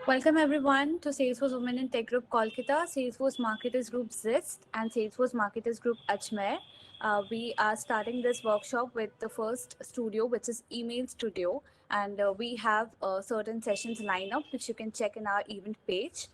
Welcome everyone to Salesforce Women in Tech Group Kolkata, Salesforce Marketers Group Zest, and Salesforce Marketers Group Ajmer. We are starting this workshop with the first studio, which is Email Studio, and we have certain sessions lined up, which you can check in our event page.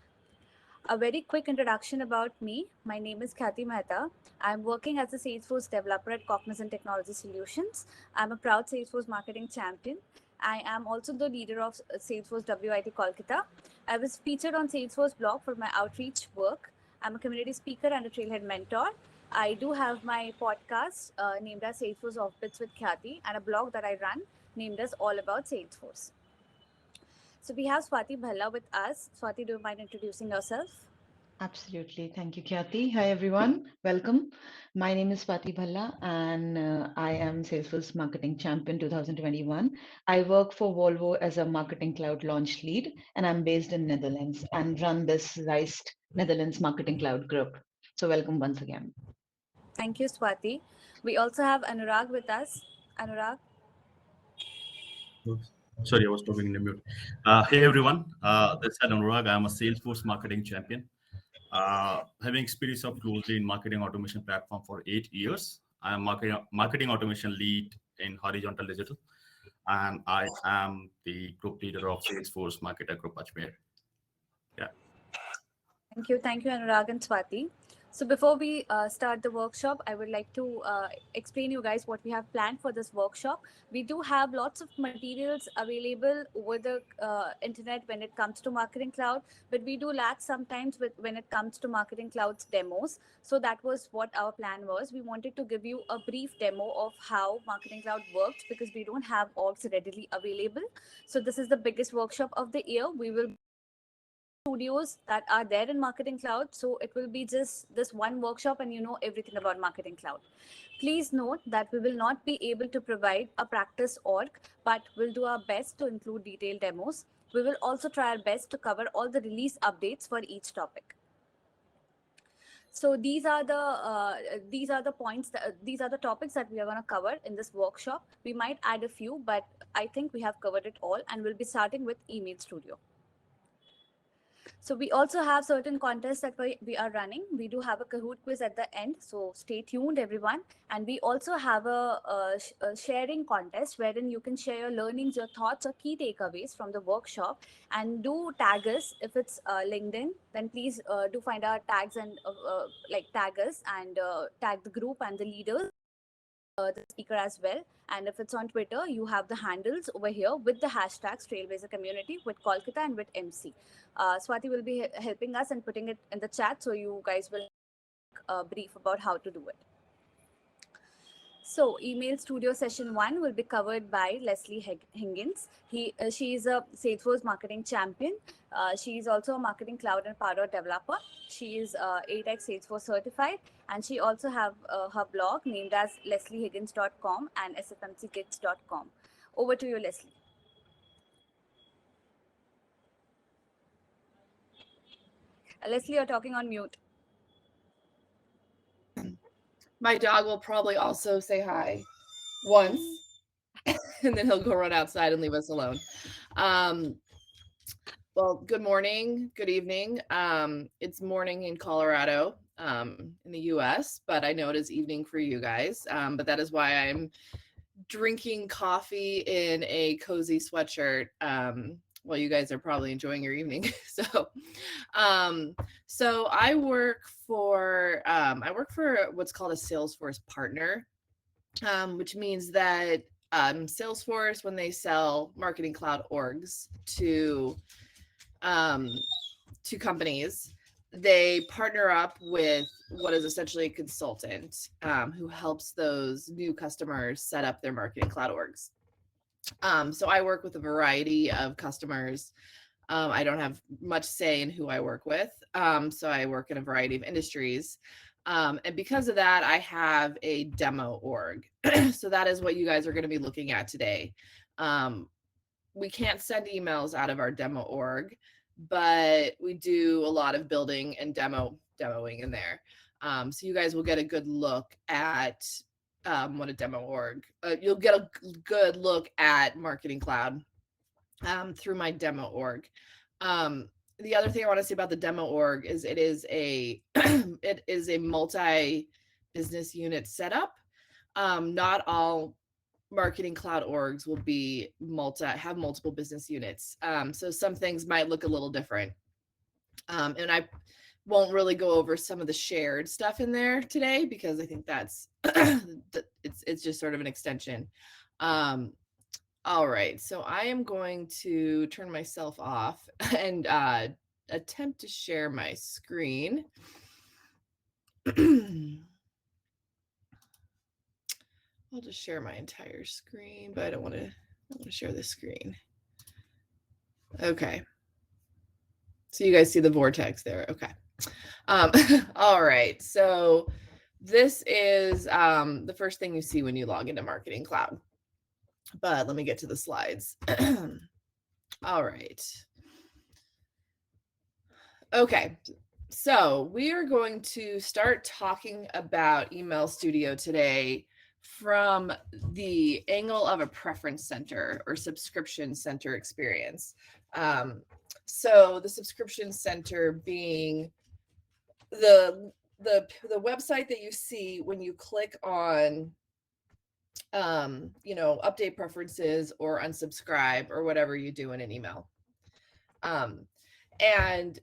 A very quick introduction about me. My name is Khyati Mehta. I'm working as a Salesforce developer at Cognizant Technology Solutions. I'm a proud Salesforce marketing champion. I am also the leader of Salesforce WIT Kolkata. I was featured on Salesforce blog for my outreach work. I'm a community speaker and a trailhead mentor. I do have my podcast named as Salesforce Offbits with Khyati and a blog that I run named as All About Salesforce. So we have Swati Bhalla with us. Swati, do you mind introducing yourself? Absolutely. Thank you, Khyati. Hi, everyone. Welcome. My name is Swati Bhalla, and I am Salesforce Marketing Champion 2021. I work for Volvo as a Marketing Cloud launch lead, and I'm based in Netherlands and run this RISE Netherlands Marketing Cloud group. So welcome once again. Thank you, Swati. We also have Anurag with us. Anurag. Oops. Sorry, I was talking in the mute. Hey everyone, this is Anurag. I'm a Salesforce marketing champion. Having experience of closely in marketing automation platform for 8 years. I am marketing automation lead in horizontal digital, and I am the group leader of Salesforce Marketer Group Ajmer. Yeah. Thank you, Anurag and Swati. So before we start the workshop, I would like to explain you guys what we have planned for this workshop. We do have lots of materials available over the internet when it comes to Marketing Cloud, but we do lack sometimes when it comes to Marketing Cloud's demos. So that was what our plan was. We wanted to give you a brief demo of how Marketing Cloud works because we don't have orgs readily available. So this is the biggest workshop of the year. We will studios that are there in Marketing Cloud. So it will be just this one workshop and you know everything about Marketing Cloud. Please note that we will not be able to provide a practice org, but we'll do our best to include detailed demos. We will also try our best to cover all the release updates for each topic. So these are the points these are the topics that we are going to cover in this workshop. We might add a few, but I think we have covered it all, and we'll be starting with Email Studio. So we also have certain contests that we are running. We do have a Kahoot quiz at the end, so stay tuned, everyone. And we also have a sharing contest wherein you can share your learnings, your thoughts, or key takeaways from the workshop. And do tag us if it's LinkedIn. Then please do find our tags and like tag us and tag the group and the leaders. The speaker as well. And if it's on Twitter, you have the handles over here with the hashtags Trailblazer Community with Kolkata and with MC. Swati will be helping us and putting it in the chat so you guys will brief about how to do it. So, Email Studio Session 1 will be covered by Leslie Higgins. She is a Salesforce marketing champion. She is also a marketing cloud and Power developer. She is 8x Salesforce certified, and she also have her blog named as lesliehiggins.com and sfmckids.com. Over to you, Leslie. Leslie, you're talking on mute. My dog will probably also say hi once, and then he'll go run outside and leave us alone. Well, good morning, good evening. It's morning in Colorado, in the US, but I know it is evening for you guys. But that is why I'm drinking coffee in a cozy sweatshirt. Well, you guys are probably enjoying your evening. So I work for what's called a Salesforce partner, which means that Salesforce, when they sell Marketing Cloud orgs to companies, they partner up with what is essentially a consultant who helps those new customers set up their Marketing Cloud orgs. So I work with a variety of customers. I don't have much say in who I work with. So I work in a variety of industries. And because of that, I have a demo org. So that is what you guys are going to be looking at today. We can't send emails out of our demo org, but we do a lot of building and demoing in there. So you guys will get a good look at what a demo org. You'll get a good look at Marketing Cloud through my demo org. The other thing I want to say about the demo org is it is a it is a multi-business unit setup. Not all marketing cloud orgs will be have multiple business units. So some things might look a little different. And I won't really go over some of the shared stuff in there today because I think that's it's just sort of an extension. All right, so I am going to turn myself off and attempt to share my screen. I'll just share my entire screen, but I don't want to share the screen. Okay. So you guys see the vortex there. Okay. All right. So this is the first thing you see when you log into Marketing Cloud. But let me get to the slides. All right. Okay. So we are going to start talking about Email Studio today from the angle of a preference center or subscription center experience. So the subscription center being the website that you see when you click on update preferences or unsubscribe or whatever you do in an email. And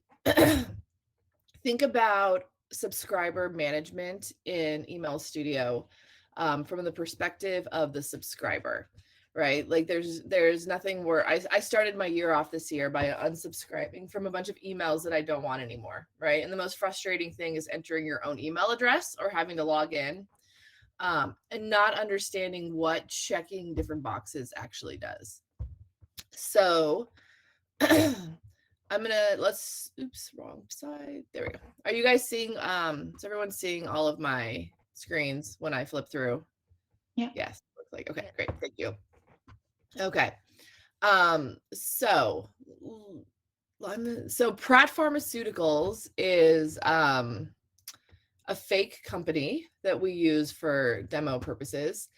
think about subscriber management in Email Studio from the perspective of the subscriber, right? Like there's nothing where I started my year off this year by unsubscribing from a bunch of emails that I don't want anymore, right? And the most frustrating thing is entering your own email address or having to log in and not understanding what checking different boxes actually does. So oops, wrong side. There we go. Are you guys seeing, is everyone seeing all of my screens when I flip through? Yeah. Yes, looks like, okay, great, thank you. Okay, so Pratt Pharmaceuticals is a fake company that we use for demo purposes.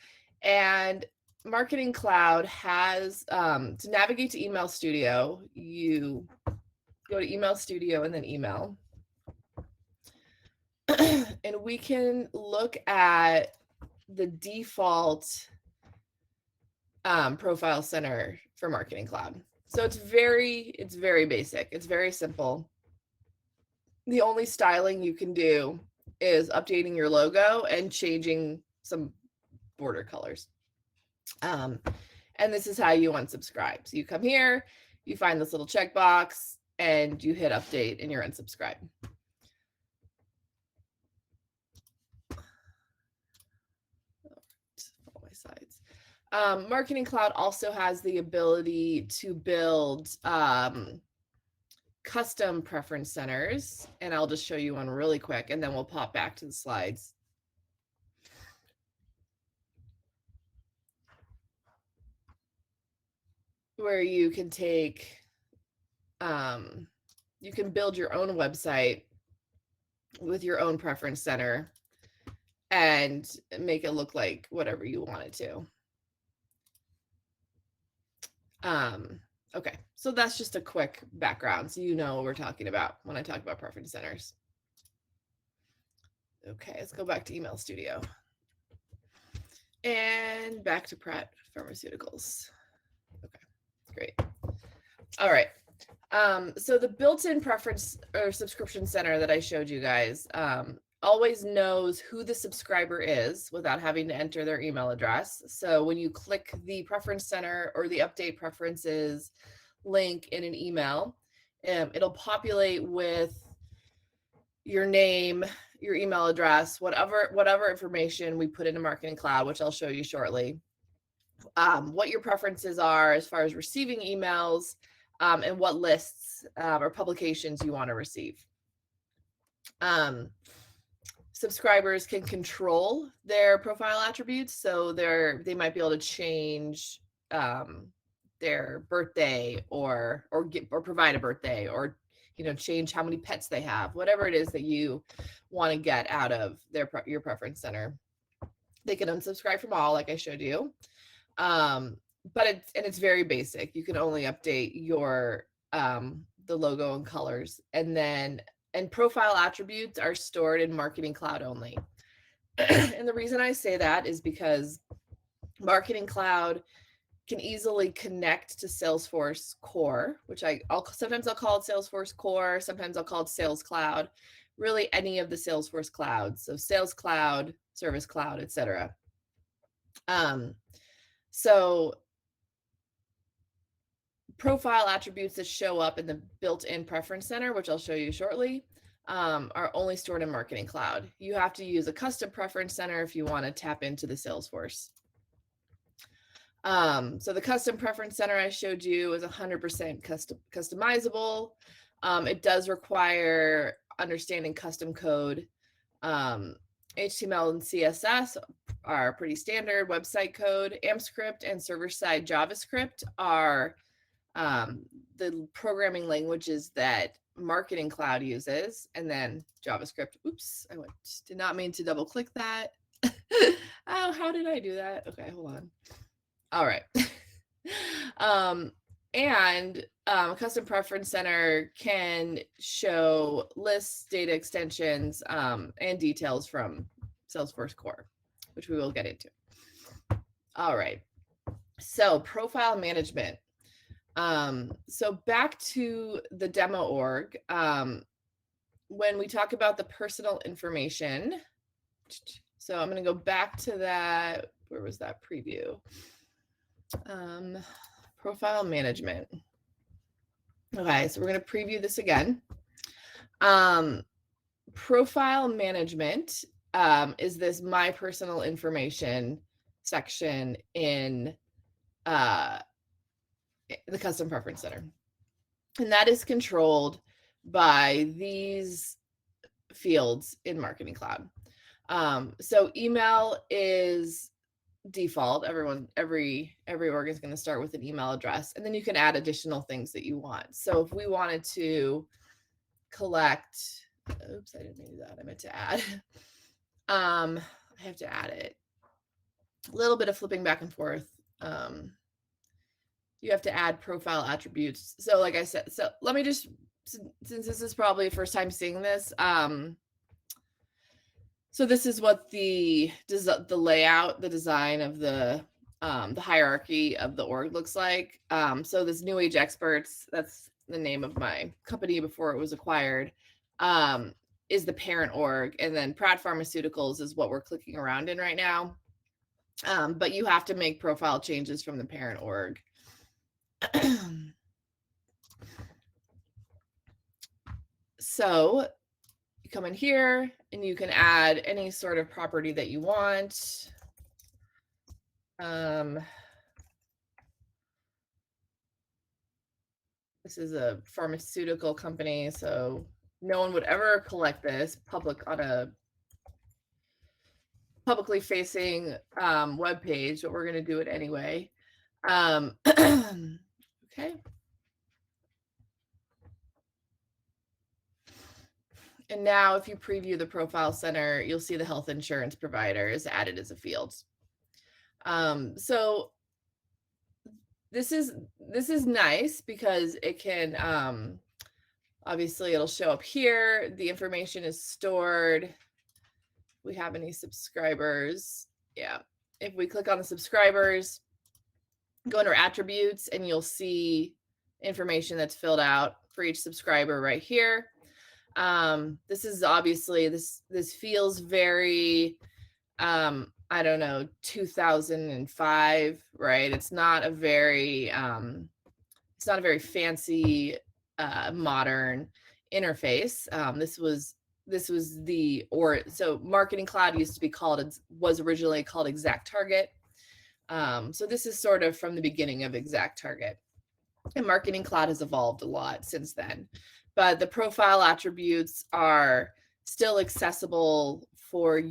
And Marketing Cloud has, to navigate to Email Studio, you go to Email Studio and then Email. And we can look at the default profile center for Marketing Cloud. So it's very basic. It's very simple. The only styling you can do is updating your logo and changing some border colors. And this is how you unsubscribe. So you come here, you find this little checkbox, and you hit update and you're unsubscribed. All my sides. Marketing Cloud also has the ability to build custom preference centers, and I'll just show you one really quick and then we'll pop back to the slides. Where you can take, you can build your own website with your own preference center and make it look like whatever you want it to. Okay, so that's just a quick background so you know what we're talking about when I talk about preference centers. Okay, let's go back to Email Studio. And back to Pratt Pharmaceuticals. Okay, great. All right. So the built-in preference or subscription center that I showed you guys always knows who the subscriber is without having to enter their email address. So when you click the preference center or the update preferences link in an email, it'll populate with your name, your email address, whatever information we put into Marketing Cloud, which I'll show you shortly, what your preferences are as far as receiving emails, and what lists or publications you want to receive. Subscribers can control their profile attributes, so they might be able to change their birthday or provide a birthday, or change how many pets they have, whatever it is that you want to get out of your preference center. They can unsubscribe from all, like I showed you. But it's very basic. You can only update your logo and colors. And profile attributes are stored in Marketing Cloud only. And the reason I say that is because Marketing Cloud can easily connect to Salesforce Core, which sometimes I'll call it Salesforce Core, sometimes I'll call it Sales Cloud, really any of the Salesforce clouds. So Sales Cloud, Service Cloud, etc. So profile attributes that show up in the built-in Preference Center, which I'll show you shortly, are only stored in Marketing Cloud. You have to use a custom Preference Center if you want to tap into the Salesforce. So the custom Preference Center I showed you is 100% customizable. It does require understanding custom code. HTML and CSS are pretty standard. Website code, AMP-script, and server-side JavaScript are the programming languages that Marketing Cloud uses. And then JavaScript, oops, did not mean to double click that. Oh, how did I do that? Okay, hold on. All right. Custom Preference Center can show lists, data extensions, and details from Salesforce Core, which we will get into. All right. So profile management. So back to the demo org. When we talk about the personal information, so I'm going to go back to that. Where was that preview? Profile management. Okay, so we're going to preview this again. Profile management is this my personal information section in the custom preference center. And that is controlled by these fields in Marketing Cloud. So email is default. Every org is going to start with an email address, and then you can add additional things that you want. So if we wanted to collect, oops, I didn't mean to do that. I meant to add. I have to add it. A little bit of flipping back and forth. You have to add profile attributes. So like I said, so let me just, since this is probably the first time seeing this, so this is what the layout, the design of the hierarchy of the org looks like. So this New Age Experts, that's the name of my company before it was acquired, is the parent org. And then Pratt Pharmaceuticals is what we're clicking around in right now. But you have to make profile changes from the parent org. So you come in here and you can add any sort of property that you want. This is a pharmaceutical company, so no one would ever collect this on a publicly facing web page, but we're going to do it anyway. Okay. And now if you preview the profile center, you'll see the health insurance provider is added as a field. So this is nice because it can, obviously it'll show up here. The information is stored. We have any subscribers? Yeah. If we click on the subscribers, go under attributes, and you'll see information that's filled out for each subscriber right here. This is obviously, this feels very, I don't know, 2005, right? It's not a very fancy, modern interface. So Marketing Cloud was originally called Exact Target. So this is sort of from the beginning of Exact Target, and Marketing Cloud has evolved a lot since then. But the profile attributes are still accessible for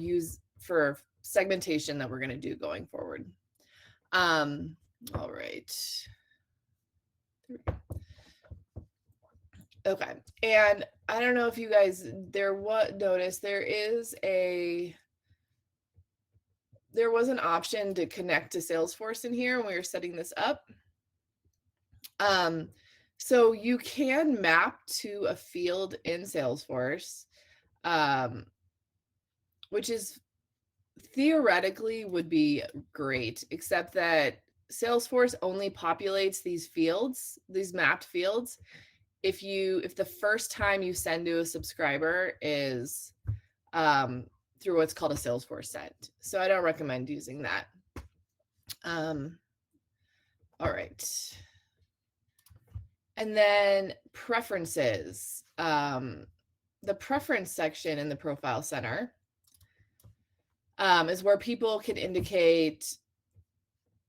segmentation that we're going to do going forward. All right. Okay. And I don't know if you guys noticed, there was an option to connect to Salesforce in here when we were setting this up. So you can map to a field in Salesforce, which is theoretically would be great, except that Salesforce only populates these fields, these mapped fields, if the first time you send to a subscriber is through what's called a Salesforce send. So I don't recommend using that. All right. And then preferences. The preference section in the profile center is where people can indicate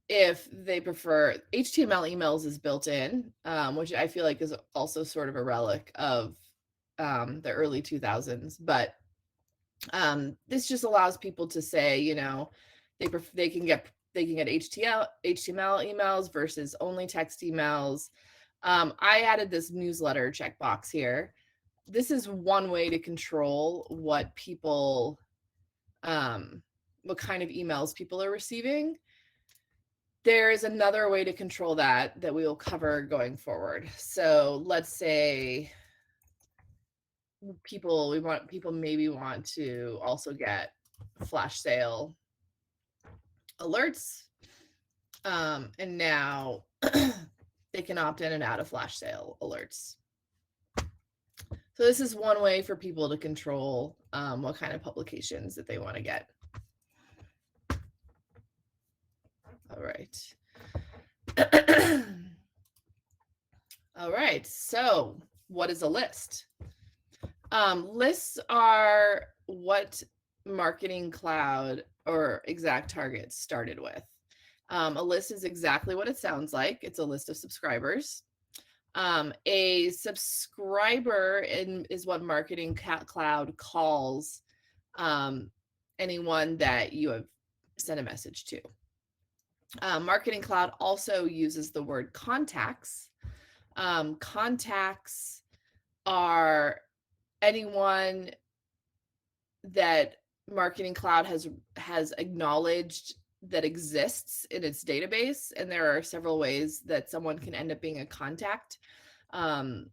if they prefer. HTML emails is built in, which I feel like is also sort of a relic of the early 2000s. But this just allows people to say, you know, they can get HTML emails versus only text emails. I added this newsletter checkbox here. This is one way to control what people, what kind of emails people are receiving. There is another way to control that we will cover going forward. So let's say people maybe want to also get flash sale alerts, and now they can opt in and out of flash sale alerts. So this is one way for people to control what kind of publications that they want to get. All right. All right, so what is a list? Lists are what Marketing Cloud or ExactTarget started with. A list is exactly what it sounds like. It's a list of subscribers. A subscriber is what Marketing Cloud calls anyone that you have sent a message to. Marketing Cloud also uses the word contacts. Contacts are anyone that Marketing Cloud has acknowledged that exists in its database, and there are several ways that someone can end up being a contact. But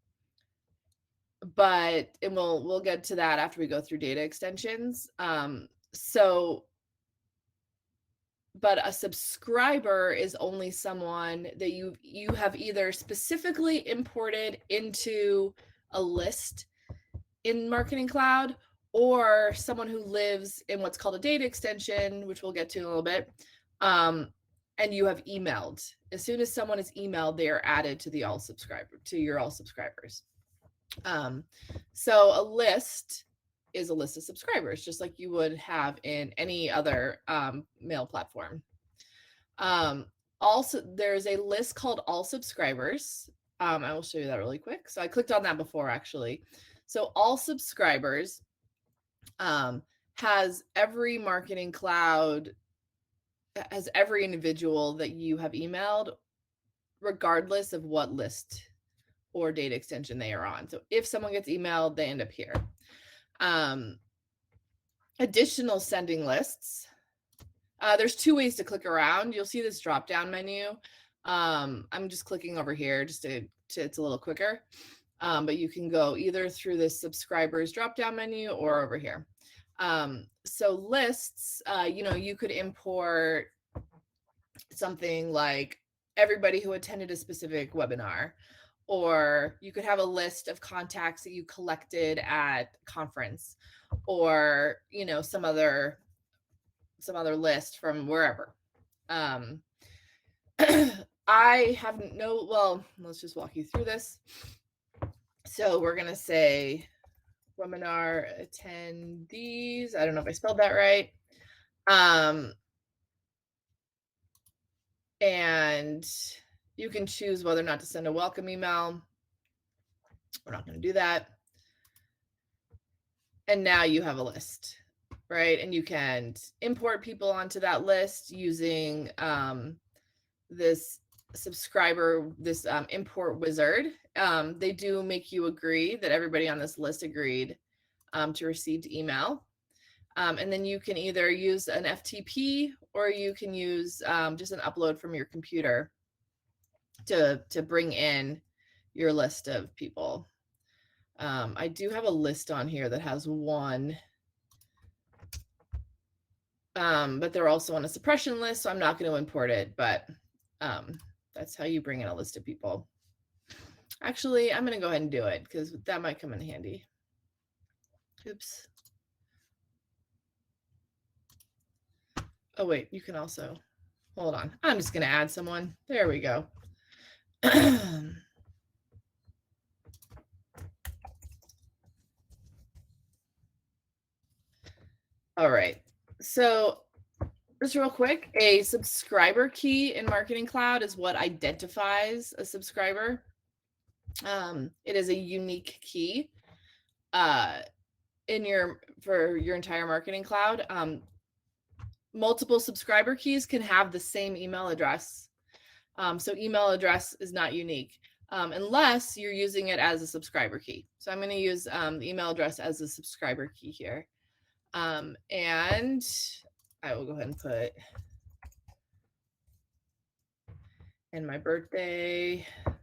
we'll get to that after we go through data extensions. But a subscriber is only someone that you have either specifically imported into a list in Marketing Cloud, or someone who lives in what's called a data extension, which we'll get to in a little bit, and you have emailed. As soon as someone is emailed, they are added to your all subscribers. So a list is a list of subscribers, just like you would have in any other mail platform. Also, there's a list called all subscribers. I will show you that really quick. So I clicked on that before, actually. So all subscribers has every Marketing Cloud, has every individual that you have emailed, regardless of what list or data extension they are on. So if someone gets emailed, they end up here. Additional sending lists. There's two ways to click around. You'll see this drop down menu. I'm just clicking over here just to it's a little quicker. But you can go either through this subscribers drop down menu or over here. So lists, you could import something like everybody who attended a specific webinar, or you could have a list of contacts that you collected at conference, or some other list from wherever. I have let's just walk you through this. So we're gonna say webinar attendees. I don't know if I spelled that right. And you can choose whether or not to send a welcome email. We're not going to do that. And now you have a list, right? And you can import people onto that list using this import wizard. They do make you agree that everybody on this list agreed to receive email. And then you can either use an FTP or you can use just an upload from your computer to bring in your list of people. I do have a list on here that has one, but they're also on a suppression list, so I'm not going to import it, but that's how you bring in a list of people. Actually, I'm going to go ahead and do it because that might come in handy. Oops. Oh, wait, you can also, hold on. I'm just going to add someone. There we go. All right. So just real quick, a subscriber key in Marketing Cloud is what identifies a subscriber. It is a unique key for your entire Marketing Cloud. Multiple subscriber keys can have the same email address. So email address is not unique unless you're using it as a subscriber key. So I'm going to use the email address as a subscriber key here. And I will go ahead and put in my birthday. I'm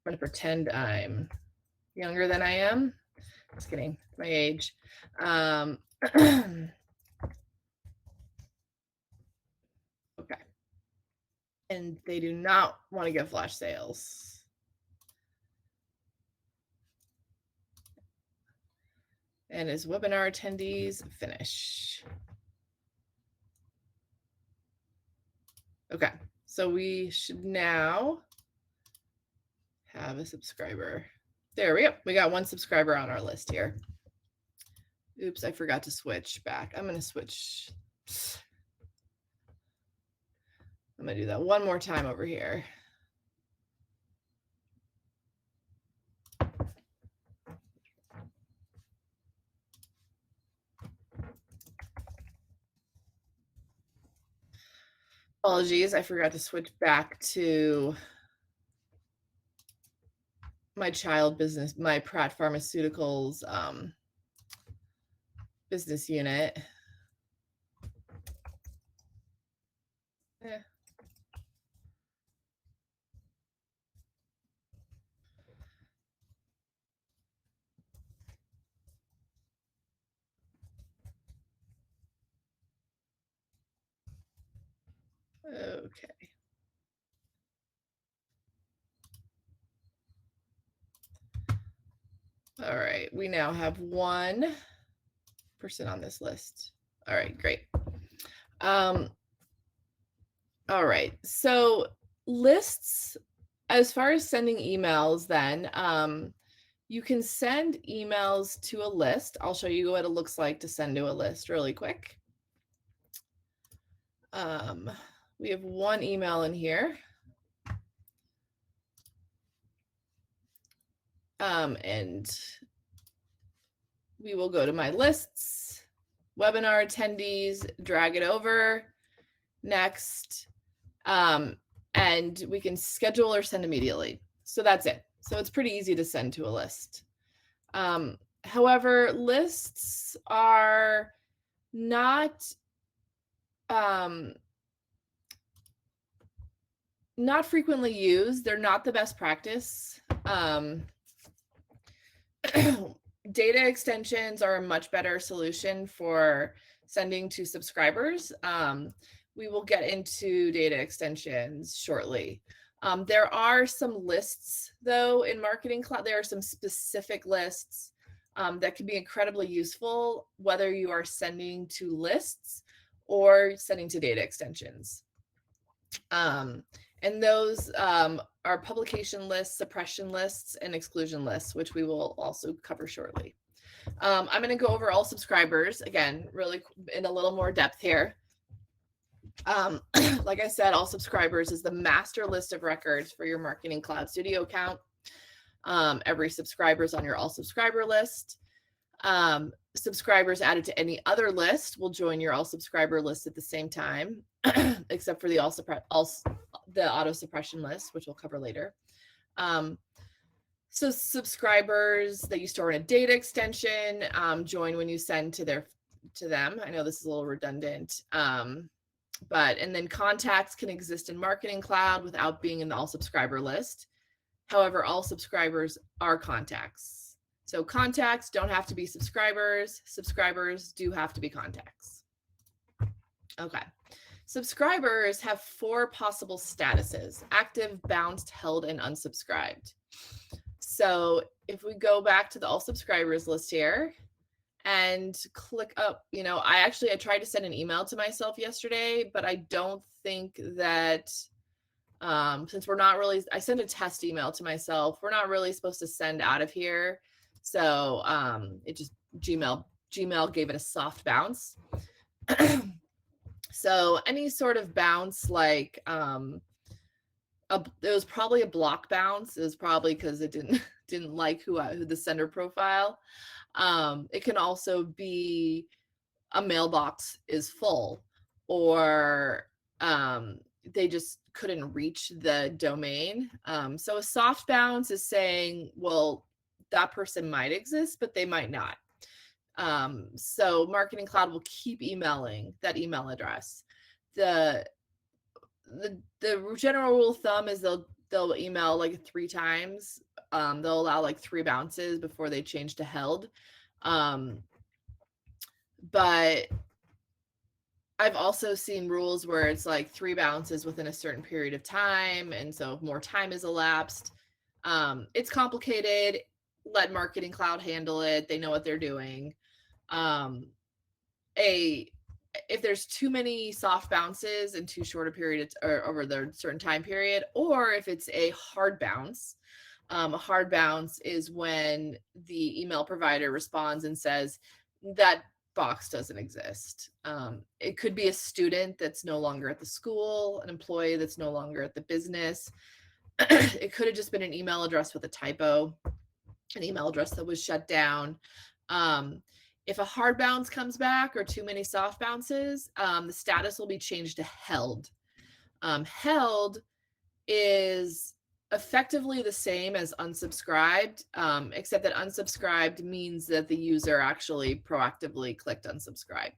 going to pretend I'm younger than I am. Just kidding, my age. Okay. And they do not want to get flash sales. And his webinar attendees finish. Okay, so we should now have a subscriber. There we go. We got one subscriber on our list here. Oops, I forgot to switch back. I'm going to switch. I'm going to do that one more time over here. Apologies, I forgot to switch back to my child business, my Pratt Pharmaceuticals business unit. Okay. All right, we now have one person on this list. All right, great. All right, so lists, as far as sending emails then, you can send emails to a list. I'll show you what it looks like to send to a list really quick. We have one email in here. And we will go to my lists, webinar attendees, drag it over, next, and we can schedule or send immediately. So that's it. So it's pretty easy to send to a list. However, lists are not frequently used. They're not the best practice. Data extensions are a much better solution for sending to subscribers. We will get into data extensions shortly. There are some lists, though, in Marketing Cloud. There are some specific lists that can be incredibly useful, whether you are sending to lists or sending to data extensions. And those are publication lists, suppression lists, and exclusion lists, which we will also cover shortly. I'm going to go over all subscribers, again, really in a little more depth here. Like I said, all subscribers is the master list of records for your Marketing Cloud Studio account. Every subscriber is on your all subscriber list. Subscribers added to any other list will join your all subscriber list at the same time, except for the auto-suppression list, which we'll cover later. So subscribers that you store in a data extension join when you send to them. I know this is a little redundant, and then contacts can exist in Marketing Cloud without being in the all subscriber list. However, all subscribers are contacts. So contacts don't have to be subscribers. Subscribers do have to be contacts. Okay. Subscribers have 4 possible statuses: active, bounced, held, and unsubscribed. So if we go back to the all subscribers list here and click up, I tried to send an email to myself yesterday, but I don't think that since we're not really, I sent a test email to myself. We're not really supposed to send out of here. So it just, Gmail gave it a soft bounce. So any sort of bounce, like it was probably a block bounce. It was probably because it didn't like who the sender profile. It can also be a mailbox is full, or they just couldn't reach the domain. So a soft bounce is saying, well, that person might exist, but they might not. So Marketing Cloud will keep emailing that email address. The general rule of thumb is they'll email like 3 times. They'll allow like 3 bounces before they change to held. But I've also seen rules where it's like 3 bounces within a certain period of time. And so if more time is elapsed, it's complicated. Let Marketing Cloud handle it. They know what they're doing. If there's too many soft bounces in too short a period or over the certain time period, or if it's a hard bounce, a hard bounce is when the email provider responds and says that box doesn't exist. It could be a student that's no longer at the school, an employee that's no longer at the business. It could have just been an email address with a typo, an email address that was shut down. If a hard bounce comes back or too many soft bounces, the status will be changed to held. Held is effectively the same as unsubscribed, except that unsubscribed means that the user actually proactively clicked unsubscribe.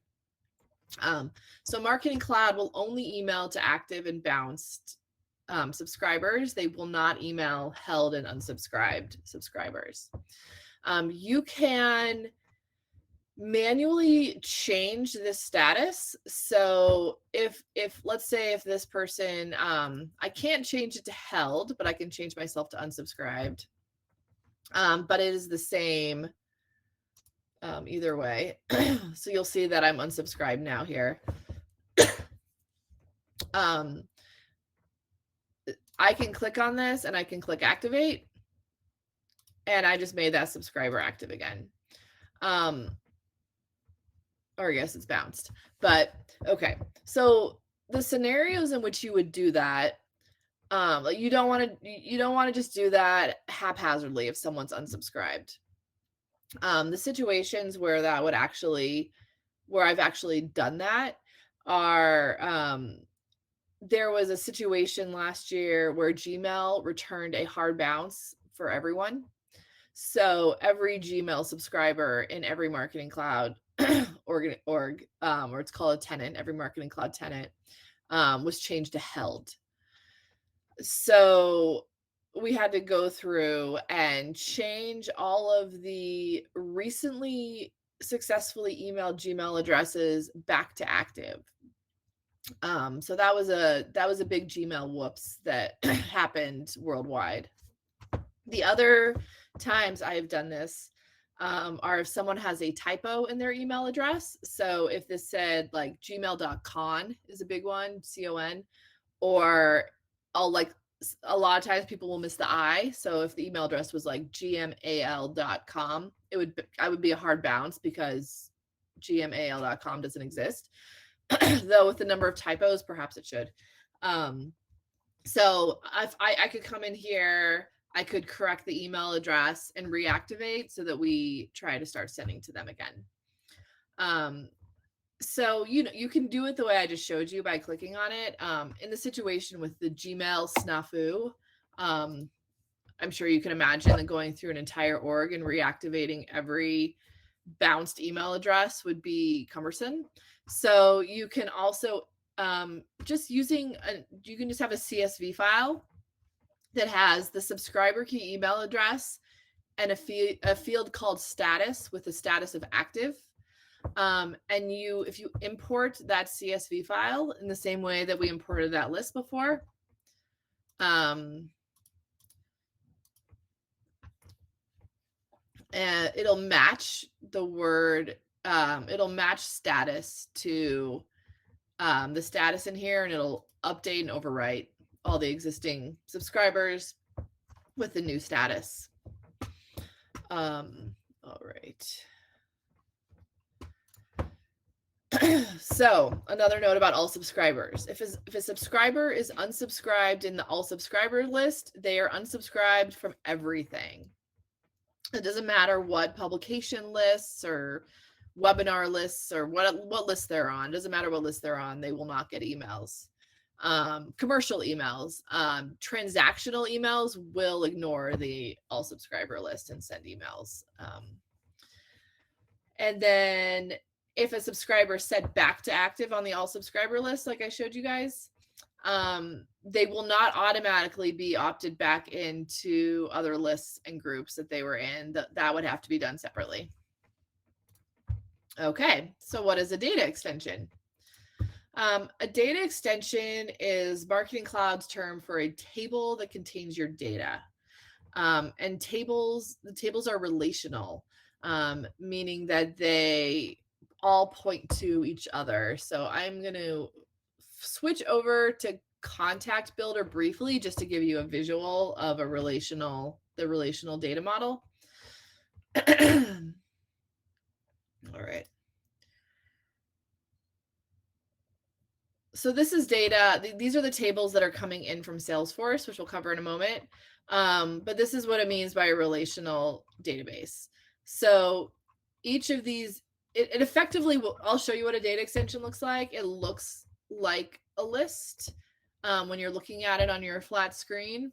So Marketing Cloud will only email to active and bounced subscribers. They will not email held and unsubscribed subscribers. You can manually change this status. So if let's say if this person, I can't change it to held, but I can change myself to unsubscribed. But it is the same either way. So you'll see that I'm unsubscribed now here. I can click on this and I can click activate, and I just made that subscriber active again. Or yes, it's bounced, but okay. So the scenarios in which you would do that, like you don't want to just do that haphazardly if someone's unsubscribed. The situations where that would actually, where I've actually done that are, there was a situation last year where Gmail returned a hard bounce for everyone. So every Gmail subscriber in every Marketing Cloud or it's called a tenant, every Marketing Cloud tenant was changed to held. So we had to go through and change all of the recently successfully emailed Gmail addresses back to active. So that was a big Gmail whoops that happened worldwide. The other times I have done this are if someone has a typo in their email address. So if this said like gmail.con is a big one, C-O-N, or a lot of times people will miss the I. So if the email address was like gmal.com, I would be a hard bounce because gmal.com doesn't exist. Though with the number of typos, perhaps it should. So if I could come in here, I could correct the email address and reactivate so that we try to start sending to them again. So, you can do it the way I just showed you by clicking on it. In the situation with the Gmail snafu, I'm sure you can imagine that going through an entire org and reactivating every bounced email address would be cumbersome. So you can also you can just have a CSV file that has the subscriber key email address and a field called status with the status of active. And if you import that CSV file in the same way that we imported that list before, and it'll match the word, it'll match status to the status in here, and it'll update and overwrite all the existing subscribers with the new status. All right. So another note about all subscribers. If a subscriber is unsubscribed in the all subscriber list, they are unsubscribed from everything. It doesn't matter what publication lists or webinar lists or what list they're on. It doesn't matter what list they're on. They will not get emails. Commercial emails, transactional emails will ignore the all subscriber list and send emails. And then if a subscriber is set back to active on the all subscriber list, like I showed you guys, they will not automatically be opted back into other lists and groups that they were in. That would have to be done separately. Okay, so what is a data extension? A data extension is Marketing Cloud's term for a table that contains your data. And the tables are relational, meaning that they all point to each other. So I'm going to switch over to Contact Builder briefly, just to give you a visual of the relational data model. All right. So this is data. These are the tables that are coming in from Salesforce, which we'll cover in a moment. But this is what it means by a relational database. So each of these, it effectively will, I'll show you what a data extension looks like. It looks like a list when you're looking at it on your flat screen.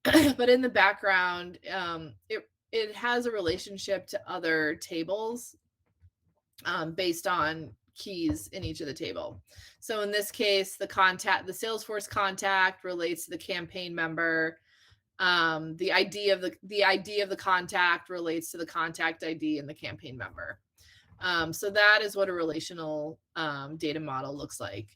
But in the background, it has a relationship to other tables based on keys in each of the table. So in this case, the Salesforce contact relates to the campaign member. The ID of the contact relates to the contact ID and the campaign member. So that is what a relational data model looks like.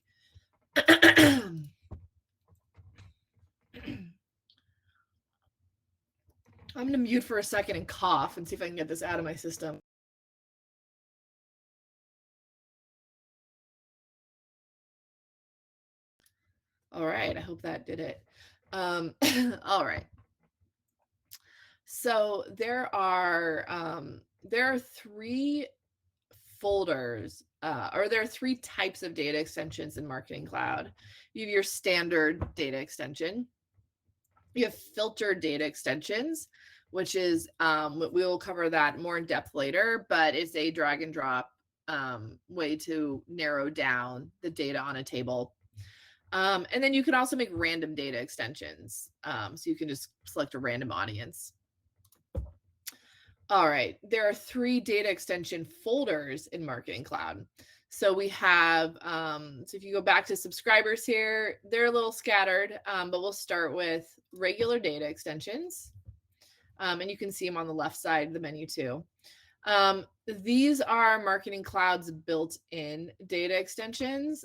I'm going to mute for a second and cough and see if I can get this out of my system. All right, I hope that did it. All right. So there are three folders, or there are three types of data extensions in Marketing Cloud. You have your standard data extension. You have filtered data extensions, which is, we will cover that more in depth later, but it's a drag and drop way to narrow down the data on a table. And then you can also make random data extensions. So you can just select a random audience. All right, there are three data extension folders in Marketing Cloud. So we have, so if you go back to subscribers here, they're a little scattered, but we'll start with regular data extensions. And you can see them on the left side of the menu too. These are Marketing Cloud's built-in data extensions.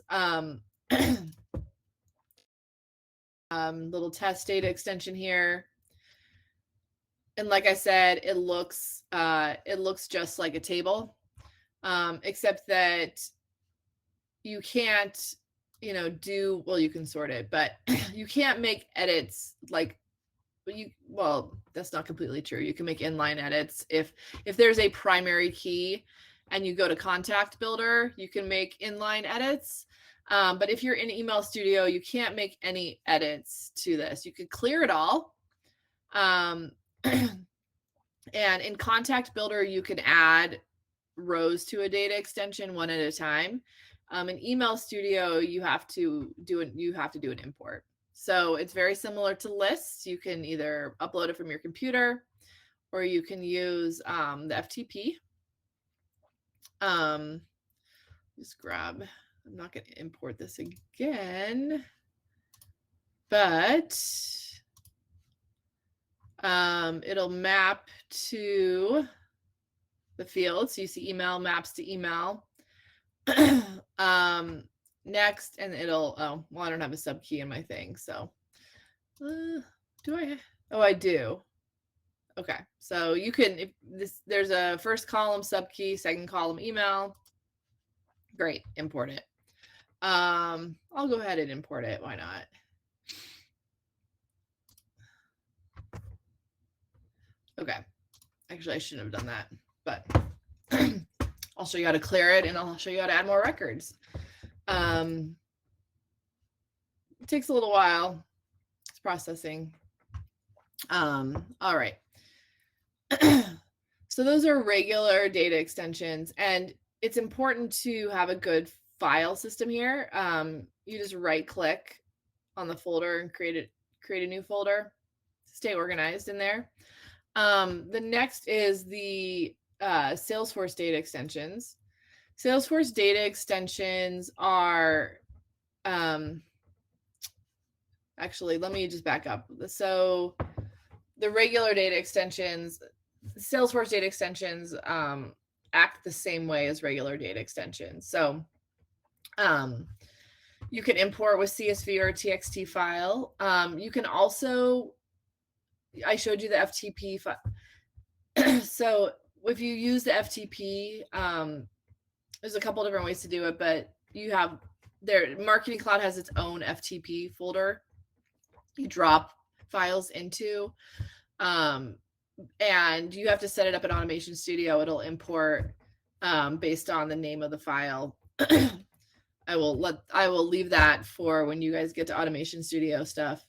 Little test data extension here. And like I said, it looks just like a table, except that you can't, well, you can sort it, but you can't make edits like well, that's not completely true. You can make inline edits. If there's a primary key and you go to Contact Builder, you can make inline edits. But if you're in Email Studio, you can't make any edits to this. You could clear it all. And in Contact Builder, you can add rows to a data extension one at a time. In Email Studio, you have to do an import. So it's very similar to lists. You can either upload it from your computer, or you can use the FTP. Just grab. I'm not going to import this again, but It'll map to the field. So you see email maps to email. Next, and it'll, oh, well, I don't have a sub key in my thing. So do I? Oh, I do. Okay. So you can, if this, there's a first column sub key, second column email. Great. Import it. I'll go ahead and import it. Why not? Okay. Actually, I shouldn't have done that, but I'll show you how to clear it, and I'll show you how to add more records. It takes a little while. It's processing. All right. So those are regular data extensions, and it's important to have a good file system here. You just right click on the folder and create a new folder. Stay organized in there. The next is the Salesforce data extensions. Salesforce data extensions are, actually, let me just back up. So the regular data extensions, Salesforce data extensions act the same way as regular data extensions. So you can import with CSV or a TXT file. You can also, I showed you the FTP file. So if you use the FTP, there's a couple different ways to do it, but you have there, Marketing Cloud has its own FTP folder. You drop files into, and you have to set it up in Automation Studio. It'll import based on the name of the file. I will leave that for when you guys get to Automation Studio stuff.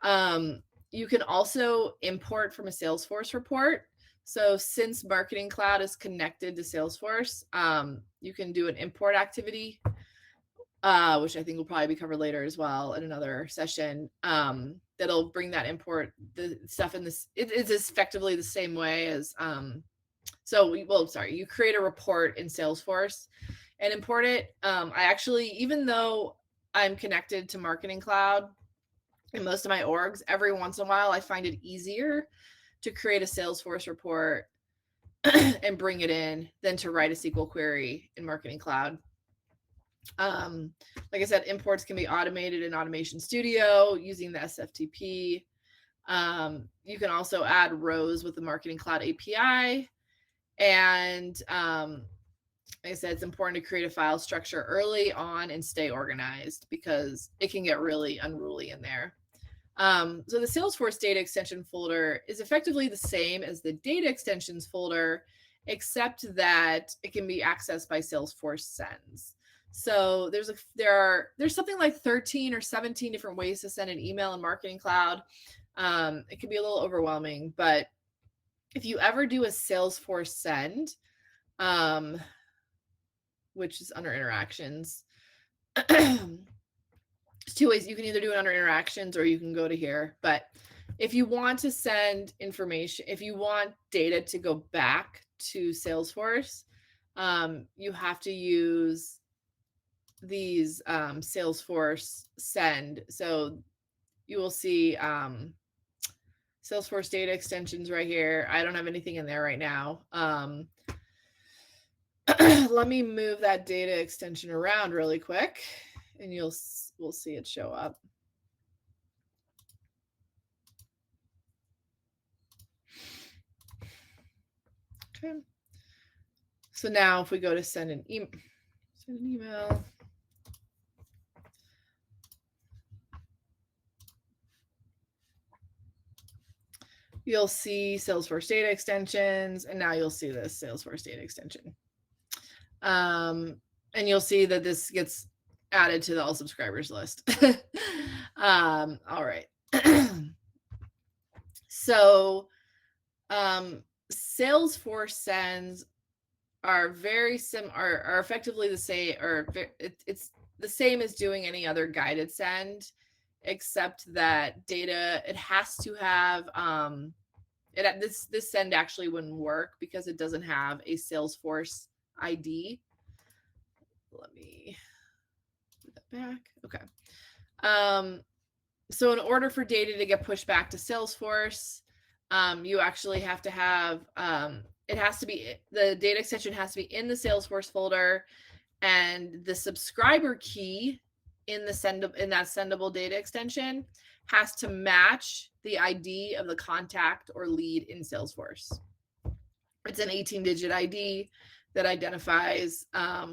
You can also import from a Salesforce report. So since Marketing Cloud is connected to Salesforce, you can do an import activity, which I think will probably be covered later as well in another session. That'll bring that import, the stuff in this. It is effectively the same way as, you create a report in Salesforce and import it. I actually, even though I'm connected to Marketing Cloud in most of my orgs, every once in a while I find it easier to create a Salesforce report and bring it in than to write a SQL query in Marketing Cloud. Like I said, imports can be automated in Automation Studio using the SFTP. You can also add rows with the Marketing Cloud API. And like I said, it's important to create a file structure early on and stay organized because it can get really unruly in there. So the Salesforce data extension folder is effectively the same as the data extensions folder, except that it can be accessed by Salesforce sends. So there's something like 13 or 17 different ways to send an email in Marketing Cloud. It can be a little overwhelming, but if you ever do a Salesforce send, which is under interactions, there's two ways. You can either do it under interactions or you can go to here. But if you want to send information, if you want data to go back to Salesforce, you have to use these Salesforce send. So you will see Salesforce data extensions right here. I don't have anything in there right now. Let me move that data extension around really quick and we'll see it show up. Okay. So now if we go to send an email, you'll see Salesforce data extensions, and now you'll see this Salesforce data extension. And you'll see that this gets added to the all subscribers list. All right. So Salesforce sends are very are effectively the same, or it's the same as doing any other guided send, except that data, it has to have this send actually wouldn't work because it doesn't have a Salesforce ID. Let me put that back. Okay. So in order for data to get pushed back to Salesforce, you actually have to have, it has to be, the data extension has to be in the Salesforce folder, and the subscriber key in that sendable data extension has to match the ID of the contact or lead in Salesforce. It's an 18-digit ID that identifies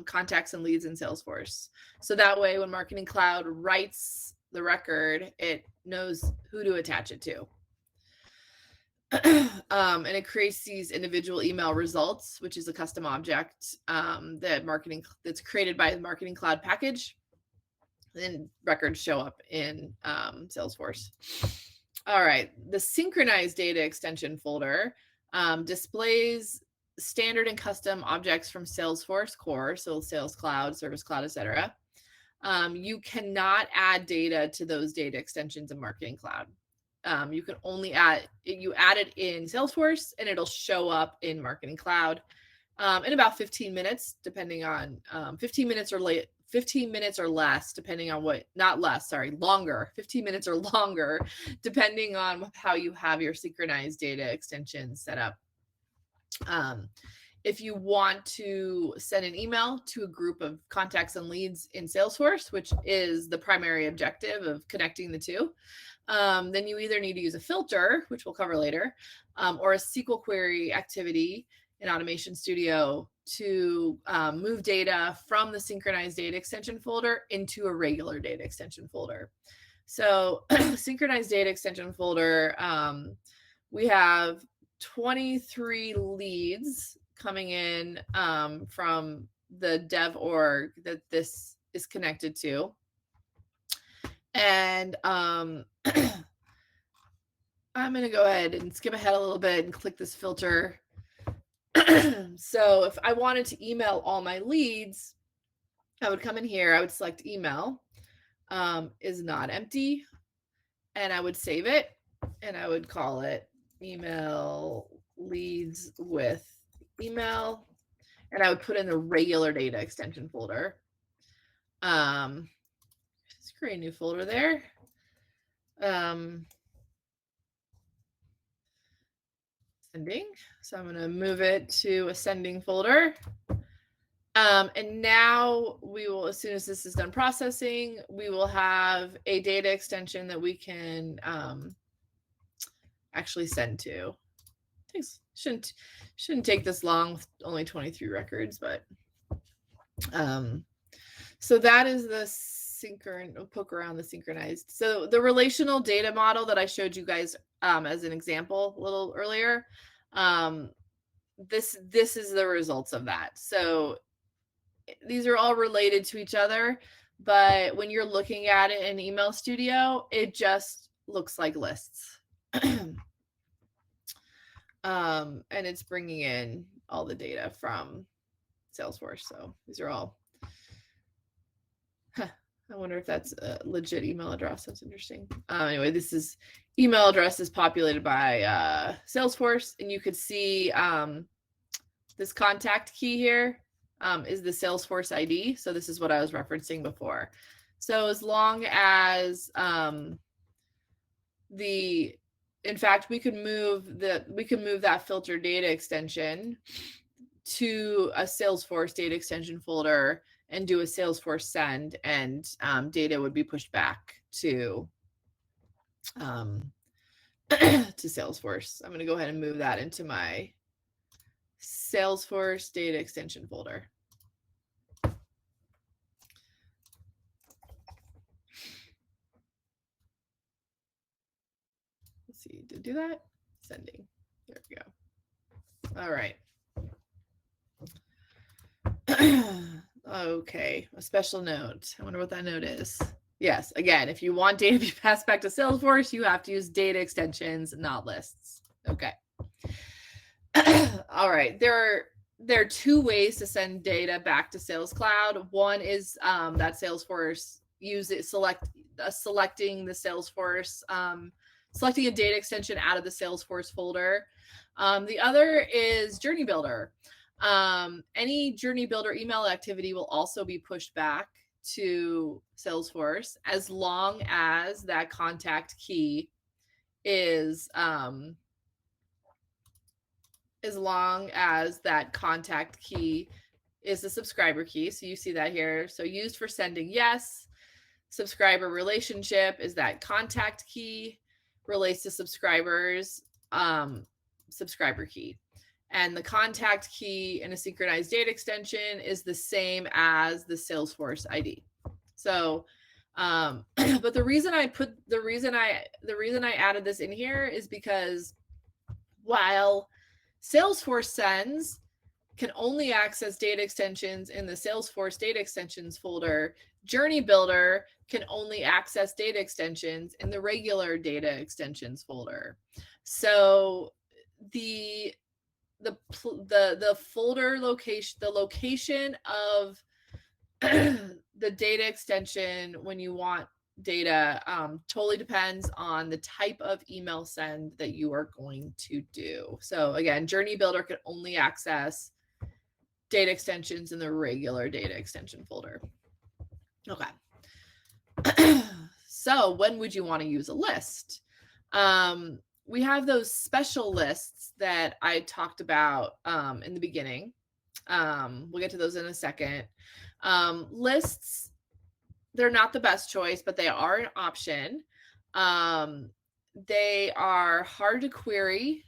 contacts and leads in Salesforce. So that way, when Marketing Cloud writes the record, it knows who to attach it to. And it creates these individual email results, which is a custom object that's created by the Marketing Cloud package. And records show up in Salesforce. All right, the Synchronized data extension folder displays standard and custom objects from Salesforce core, so Sales Cloud, Service Cloud, etc. You cannot add data to those data extensions in Marketing Cloud. You can only add it in Salesforce, and it'll show up in Marketing Cloud in about 15 minutes, depending on 15 minutes or less, depending on longer, 15 minutes or longer, depending on how you have your synchronized data extension set up. If you want to send an email to a group of contacts and leads in Salesforce, which is the primary objective of connecting the two, then you either need to use a filter, which we'll cover later, or a SQL query activity in Automation Studio to move data from the synchronized data extension folder into a regular data extension folder. So synchronized data extension folder, we have 23 leads coming in from the dev org that this is connected to. And I'm going to go ahead and skip ahead a little bit and click this filter. So if I wanted to email all my leads, I would come in here, I would select email, is not empty, and I would save it, and I would call it email leads with email, and I would put in the regular data extension folder. Just create a new folder there. Sending. So I'm going to move it to a sending folder. And now we will, as soon as this is done processing, we will have a data extension that we can actually send to. Shouldn't take this long with only 23 records, but so that is the we'll poke around the synchronized. So the relational data model that I showed you guys as an example a little earlier, this is the results of that. So these are all related to each other, but when you're looking at it in Email Studio, it just looks like lists. And it's bringing in all the data from Salesforce. So these are all, I wonder if that's a legit email address. That's interesting. Anyway, this is email address is populated by Salesforce, and you could see this contact key here is the Salesforce ID. So this is what I was referencing before. So as long as in fact, we could move that filter data extension to a Salesforce data extension folder and do a Salesforce send, and data would be pushed back to Salesforce. I'm going to go ahead and move that into my Salesforce data extension folder. Let's see, did it do that? Sending. There we go. All right. Okay, a special note. I wonder what that note is. Yes, again, if you want data to be passed back to Salesforce, you have to use data extensions, not lists. Okay. All right, there are two ways to send data back to Sales Cloud. One is that Salesforce selecting the Salesforce, selecting a data extension out of the Salesforce folder. The other is Journey Builder. Any Journey Builder email activity will also be pushed back to Salesforce as long as that contact key is as long as that contact key is the subscriber key. So you see that here. So used for sending, yes. Subscriber relationship is that contact key, relates to subscribers, subscriber key. And the contact key in a synchronized data extension is the same as the Salesforce ID. So, but the reason I added this in here is because while Salesforce Sends can only access data extensions in the Salesforce data extensions folder, Journey Builder can only access data extensions in the regular data extensions folder. So the folder location, the location of the data extension when you want data totally depends on the type of email send that you are going to do. So again, Journey Builder can only access data extensions in the regular data extension folder. Okay. So when would you want to use a list? We have those special lists that I talked about in the beginning. We'll get to those in a second. Lists, they're not the best choice, but they are an option. They are hard to query.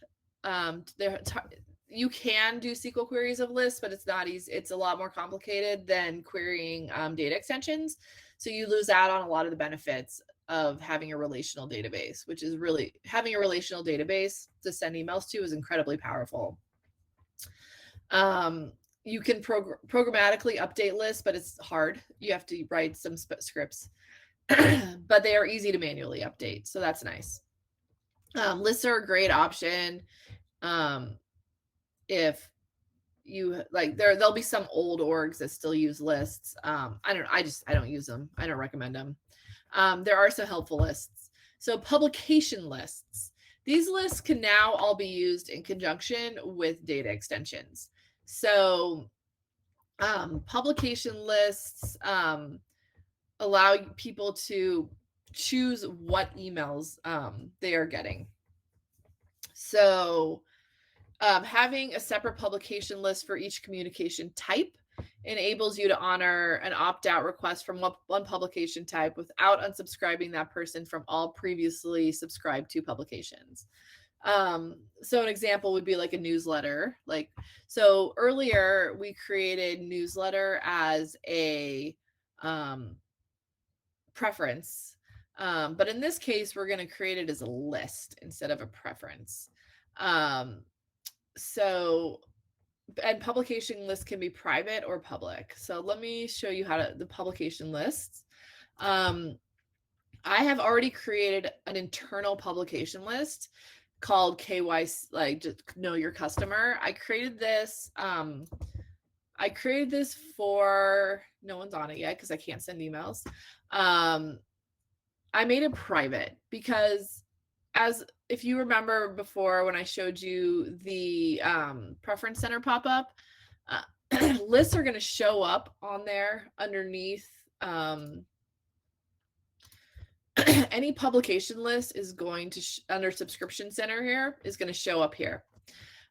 You can do SQL queries of lists, but it's not easy. It's a lot more complicated than querying data extensions. So you lose out on a lot of the benefits of having a relational database, which is really, having a relational database to send emails to is incredibly powerful. You can programmatically update lists, but it's hard. You have to write some scripts, but they are easy to manually update. So that's nice. Lists are a great option. If you like, there'll be some old orgs that still use lists. I don't use them. I don't recommend them. There are some helpful lists. So publication lists. These lists can now all be used in conjunction with data extensions. So publication lists allow people to choose what emails they are getting. So having a separate publication list for each communication type enables you to honor an opt-out request from one publication type without unsubscribing that person from all previously subscribed to publications. So an example would be like a newsletter. So earlier we created newsletter as a preference. But in this case, we're going to create it as a list instead of a preference. And publication lists can be private or public. So let me show you the publication lists. I have already created an internal publication list called KYC, like just know your customer. I created this for, no one's on it yet because I can't send emails. I made it private because if you remember before when I showed you the Prefrence Center pop-up, lists are going to show up on there underneath. Any publication list is going to, under Subscription Center here, is going to show up here.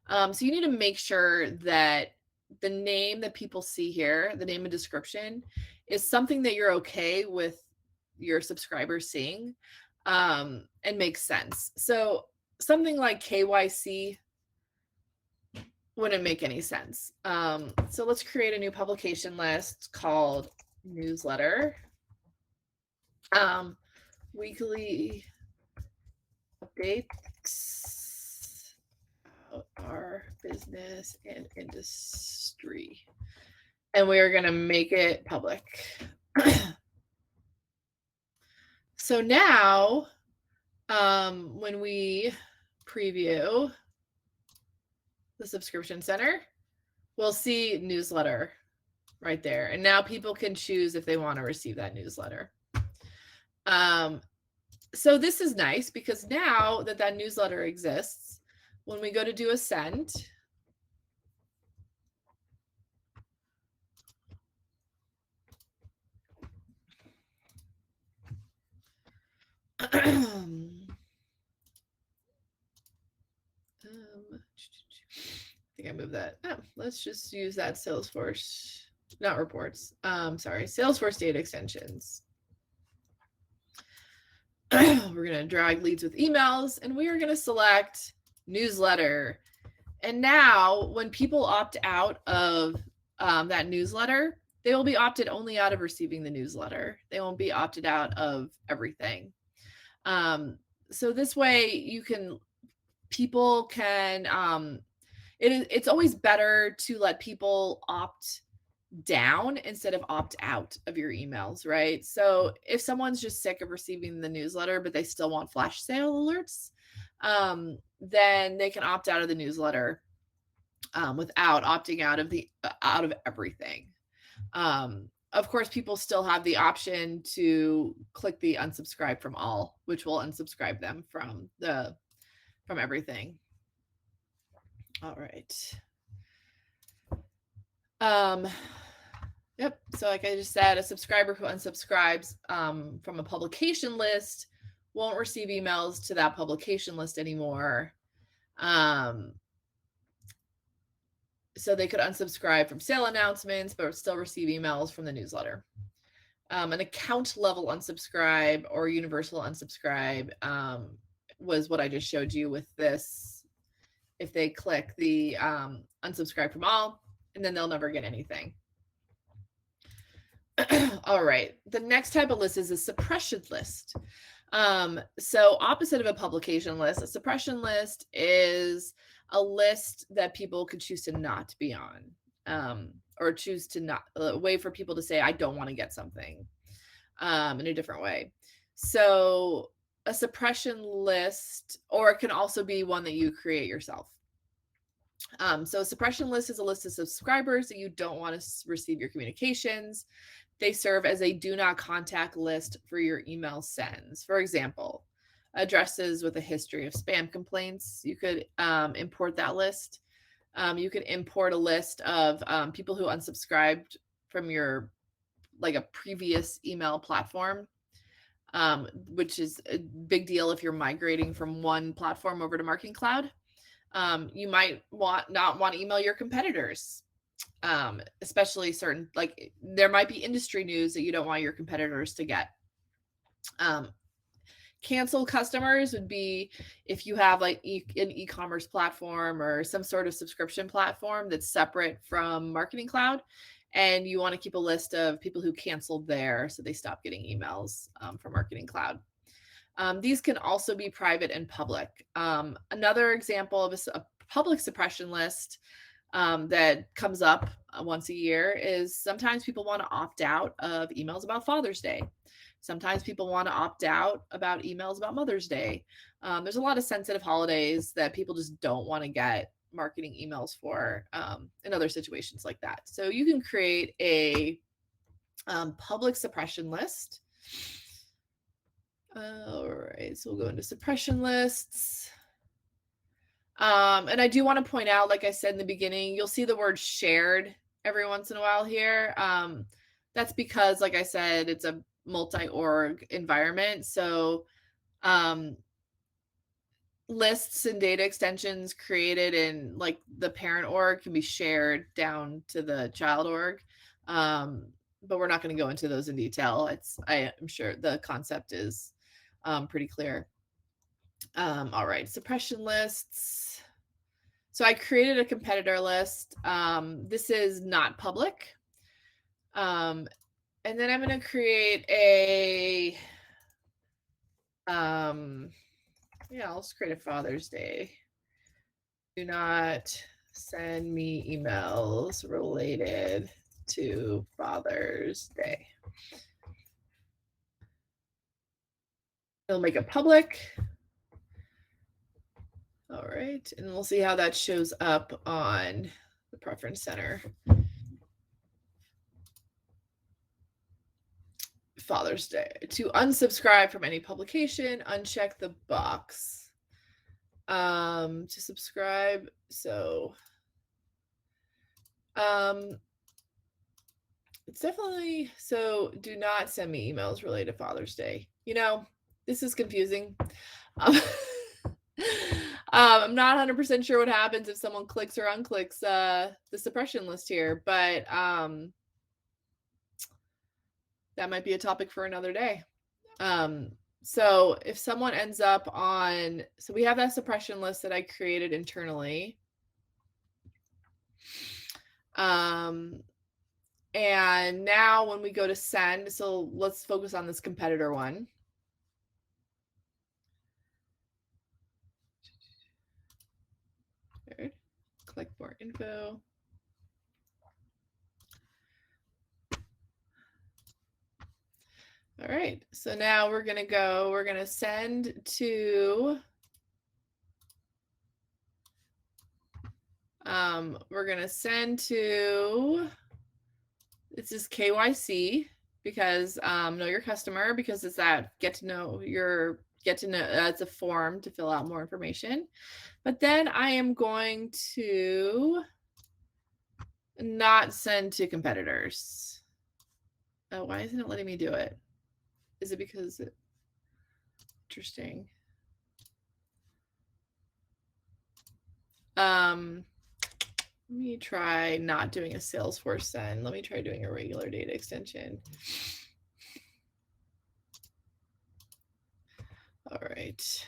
So you need to make sure that the name that people see here, the name and description, is something that you're okay with your subscribers seeing and makes sense. So something like KYC wouldn't make any sense. So let's create a new publication list called newsletter. Weekly updates about our business and industry. And we are going to make it public. So now, when we preview the Subscription Center, we'll see newsletter right there. And now people can choose if they want to receive that newsletter. So this is nice because now that newsletter exists, when we go to do a send, think I moved that. Oh, let's just use that Salesforce, not reports. Sorry, Salesforce data extensions. We're going to drag leads with emails, and we are going to select newsletter. And now when people opt out of that newsletter, they will be opted only out of receiving the newsletter. They won't be opted out of everything. So this way people can, it's always better to let people opt down instead of opt out of your emails, right? So if someone's just sick of receiving the newsletter, but they still want flash sale alerts, then they can opt out of the newsletter without opting out of everything. Of course, people still have the option to click the unsubscribe from all, which will unsubscribe them from everything. All right. Yep. So like I just said, a subscriber who unsubscribes from a publication list won't receive emails to that publication list anymore. So they could unsubscribe from sale announcements, but still receive emails from the newsletter. An account level unsubscribe or universal unsubscribe was what I just showed you with this. If they click the unsubscribe from all, and then they'll never get anything. All right. The next type of list is a suppression list. So opposite of a publication list, a suppression list is a list that people could choose to not be on, or choose to not, a way for people to say, I don't want to get something in a different way. So a suppression list, or it can also be one that you create yourself. So a suppression list is a list of subscribers that you don't want to receive your communications. They serve as a do not contact list for your email sends. For example, addresses with a history of spam complaints. You could import that list. You could import a list of people who unsubscribed from your, like a previous email platform, which is a big deal if you're migrating from one platform over to Marketing Cloud. You might not want to email your competitors, especially certain, like there might be industry news that you don't want your competitors to get. Cancel customers would be if you have like an e-commerce platform or some sort of subscription platform that's separate from Marketing Cloud, and you want to keep a list of people who canceled there so they stop getting emails from Marketing Cloud. These can also be private and public. Another example of a public suppression list that comes up once a year is sometimes people want to opt out of emails about Father's Day. Sometimes people want to opt out about emails about Mother's Day. There's a lot of sensitive holidays that people just don't want to get marketing emails for in other situations like that. So you can create a public suppression list. All right, so we'll go into suppression lists. And I do want to point out, like I said in the beginning, you'll see the word shared every once in a while here. That's because, like I said, it's a multi-org environment. So lists and data extensions created in like the parent org can be shared down to the child org. But we're not going to go into those in detail. I am sure the concept is pretty clear. All right, suppression lists. So I created a competitor list. This is not public. And then I'm going to create a, I'll just create a Father's Day. Do not send me emails related to Father's Day. It'll make it public. All right, and we'll see how that shows up on the Preference Center. Father's Day. To unsubscribe from any publication, uncheck the box. To subscribe, so it's definitely, so do not send me emails related to Father's Day. You know, this is confusing. I'm not 100% sure what happens if someone clicks or unclicks the suppression list here, but that might be a topic for another day. So if someone ends up on, so we have that suppression list that I created internally. And now when we go to send, so let's focus on this competitor one. Click more info. All right, so now we're gonna send to, this is KYC, because know your customer, because it's that it's a form to fill out more information. But then I am going to not send to competitors. Oh, why isn't it letting me do it? Is it because interesting? Let me try not doing a Salesforce send. Let me try doing a regular data extension. All right.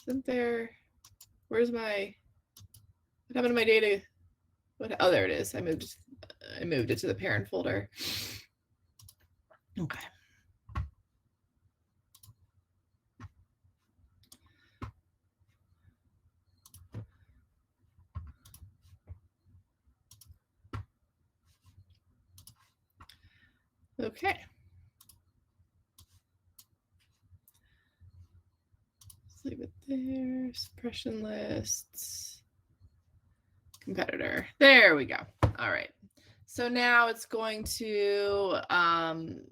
Isn't there, where's my, what happened to my data? Oh, there it is. I moved it to the parent folder. Okay. Okay. Let's leave it there. Suppression lists. Competitor. There we go. All right. So now it's going to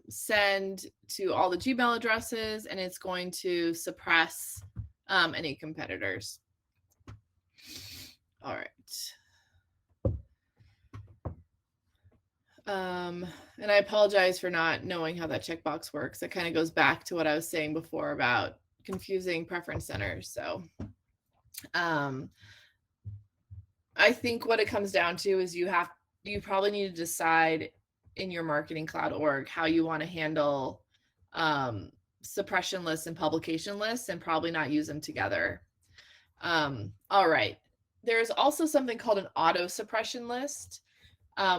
send to all the Gmail addresses, and it's going to suppress any competitors. All right. And I apologize for not knowing how that checkbox works. It kind of goes back to what I was saying before about confusing preference centers. So I think what it comes down to is you probably need to decide in your marketing cloud org how you want to handle suppression lists and publication lists, and probably not use them together. All right. There's also something called an auto-suppression list,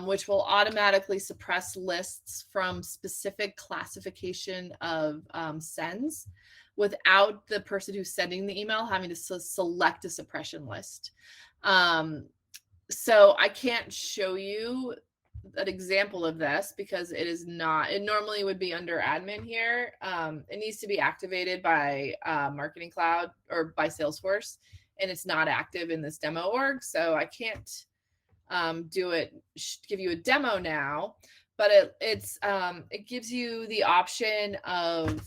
which will automatically suppress lists from specific classification of sends without the person who's sending the email having to select a suppression list. So I can't show you an example of this because it is not, it normally would be under admin here. It needs to be activated by Marketing Cloud or by Salesforce, and it's not active in this demo org. So I can't give you a demo now, but it gives you the option of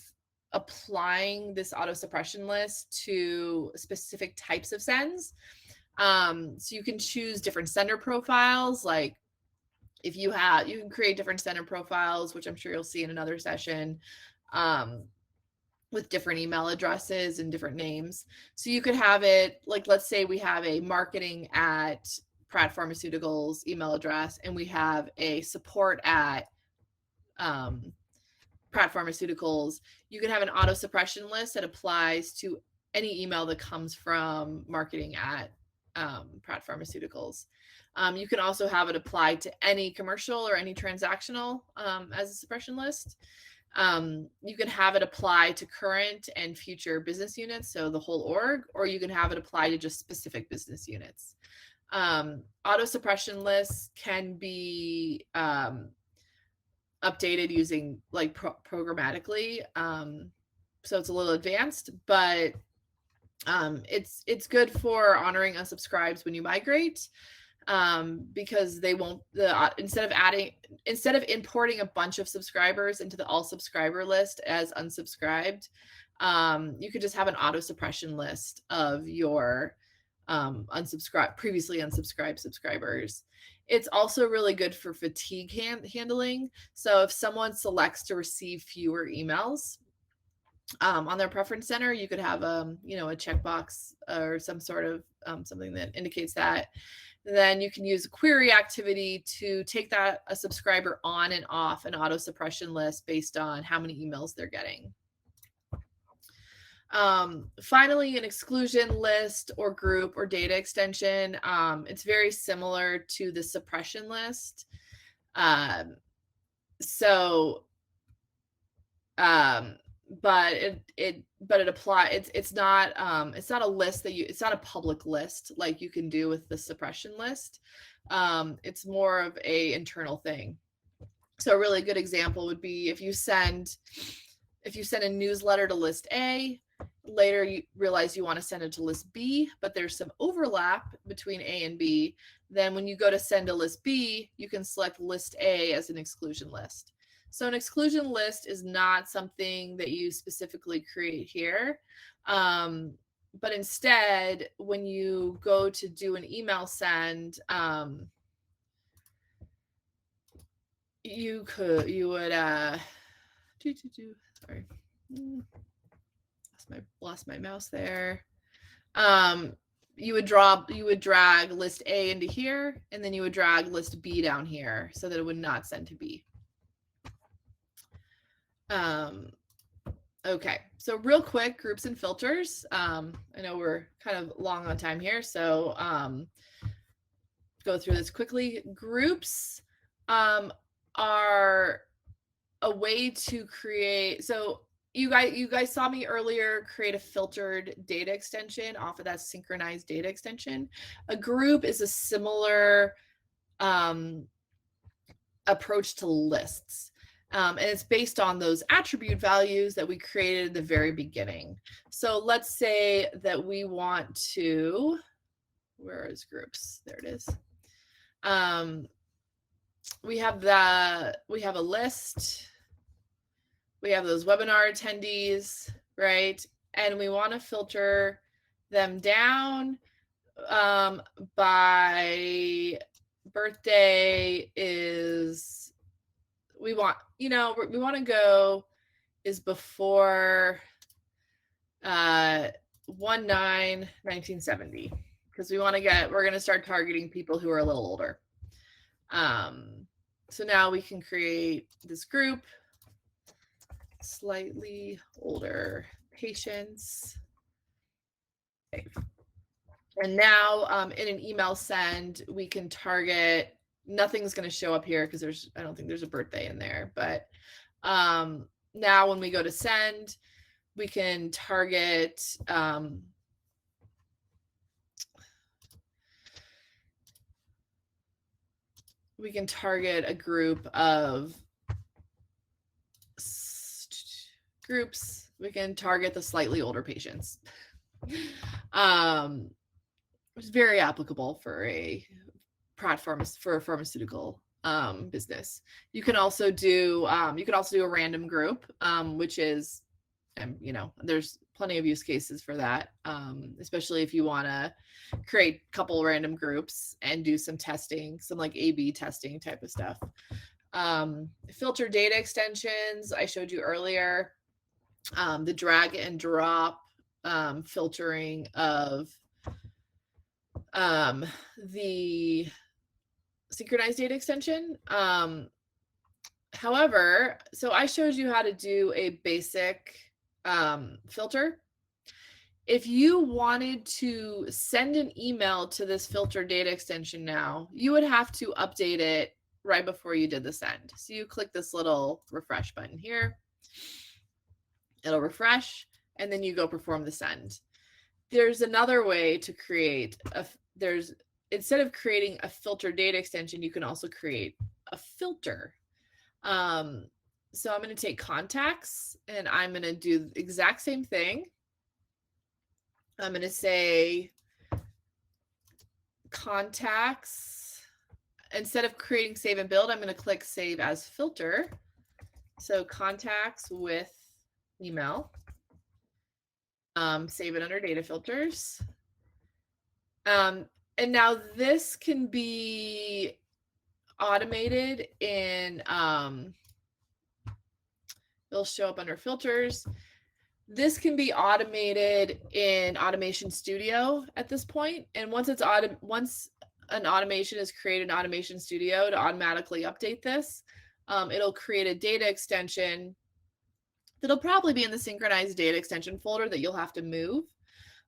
applying this auto suppression list to specific types of sends. So you can choose different sender profiles. Like if you can create different sender profiles, which I'm sure you'll see in another session, with different email addresses and different names. So you could have it, like, let's say we have a marketing at Pratt Pharmaceuticals email address, and we have a support at Pratt Pharmaceuticals. You can have an auto suppression list that applies to any email that comes from marketing at Pratt Pharmaceuticals. You can also have it applied to any commercial or any transactional as a suppression list. You can have it apply to current and future business units, so the whole org, or you can have it apply to just specific business units. Auto suppression lists can be updated using like programmatically. So it's a little advanced, but it's good for honoring unsubscribes when you migrate, because they won't, instead of importing a bunch of subscribers into the all subscriber list as unsubscribed, you could just have an auto suppression list of your previously unsubscribed subscribers. It's also really good for fatigue handling. So if someone selects to receive fewer emails, On their preference center, you could have a checkbox or some sort of something that indicates that. Then you can use a query activity to take a subscriber on and off an auto suppression list based on how many emails they're getting. Finally, an exclusion list or group or data extension. It's very similar to the suppression list. But it applies. It's not a list it's not a public list like you can do with the suppression list. It's more of a internal thing. So a really good example would be if you send a newsletter to list A, later you realize you want to send it to list B, but there's some overlap between A and B. Then when you go to send to list B, you can select list A as an exclusion list. So an exclusion list is not something that you specifically create here. But instead, when you go to do an email send, you would sorry, lost my mouse there. You would drag list A into here, and then you would drag list B down here so that it would not send to B. Okay, so real quick, groups and filters. I know we're kind of long on time here, so go through this quickly. Groups are a way to create. So you guys saw me earlier create a filtered data extension off of that synchronized data extension. A group is a similar approach to lists. And it's based on those attribute values that we created at the very beginning. So let's say that we want to, where is groups? There it is. We have a list. We have those webinar attendees, right? And we want to filter them down by birthday is, we want to go is before 1/9/1970, because we're going to start targeting people who are a little older. So now we can create this group, slightly older patients. Okay. And now in an email send, we can target, nothing's going to show up here because I don't think there's a birthday in there. But now when we go to send, we can target a group of groups. We can target the slightly older patients. It's very applicable for a pharmaceutical business. You can also do a random group, which is, there's plenty of use cases for that, especially if you want to create a couple random groups and do some testing, some like A/B testing type of stuff. Filter data extensions I showed you earlier. The drag and drop filtering of the synchronized data extension. However, so I showed you how to do a basic filter. If you wanted to send an email to this filter data extension now, you would have to update it right before you did the send. So you click this little refresh button here. It'll refresh, and then you go perform the send. There's another way to create instead of creating a filter data extension, you can also create a filter. So I'm going to take contacts, and I'm going to do the exact same thing. I'm going to say contacts. Instead of creating save and build, I'm going to click save as filter. So contacts with email. Save it under data filters. And now this can be automated in, it'll show up under filters. This can be automated in Automation Studio at this point. And once an automation is created in Automation Studio to automatically update this, it'll create a data extension that'll probably be in the Synchronized data extension folder that you'll have to move.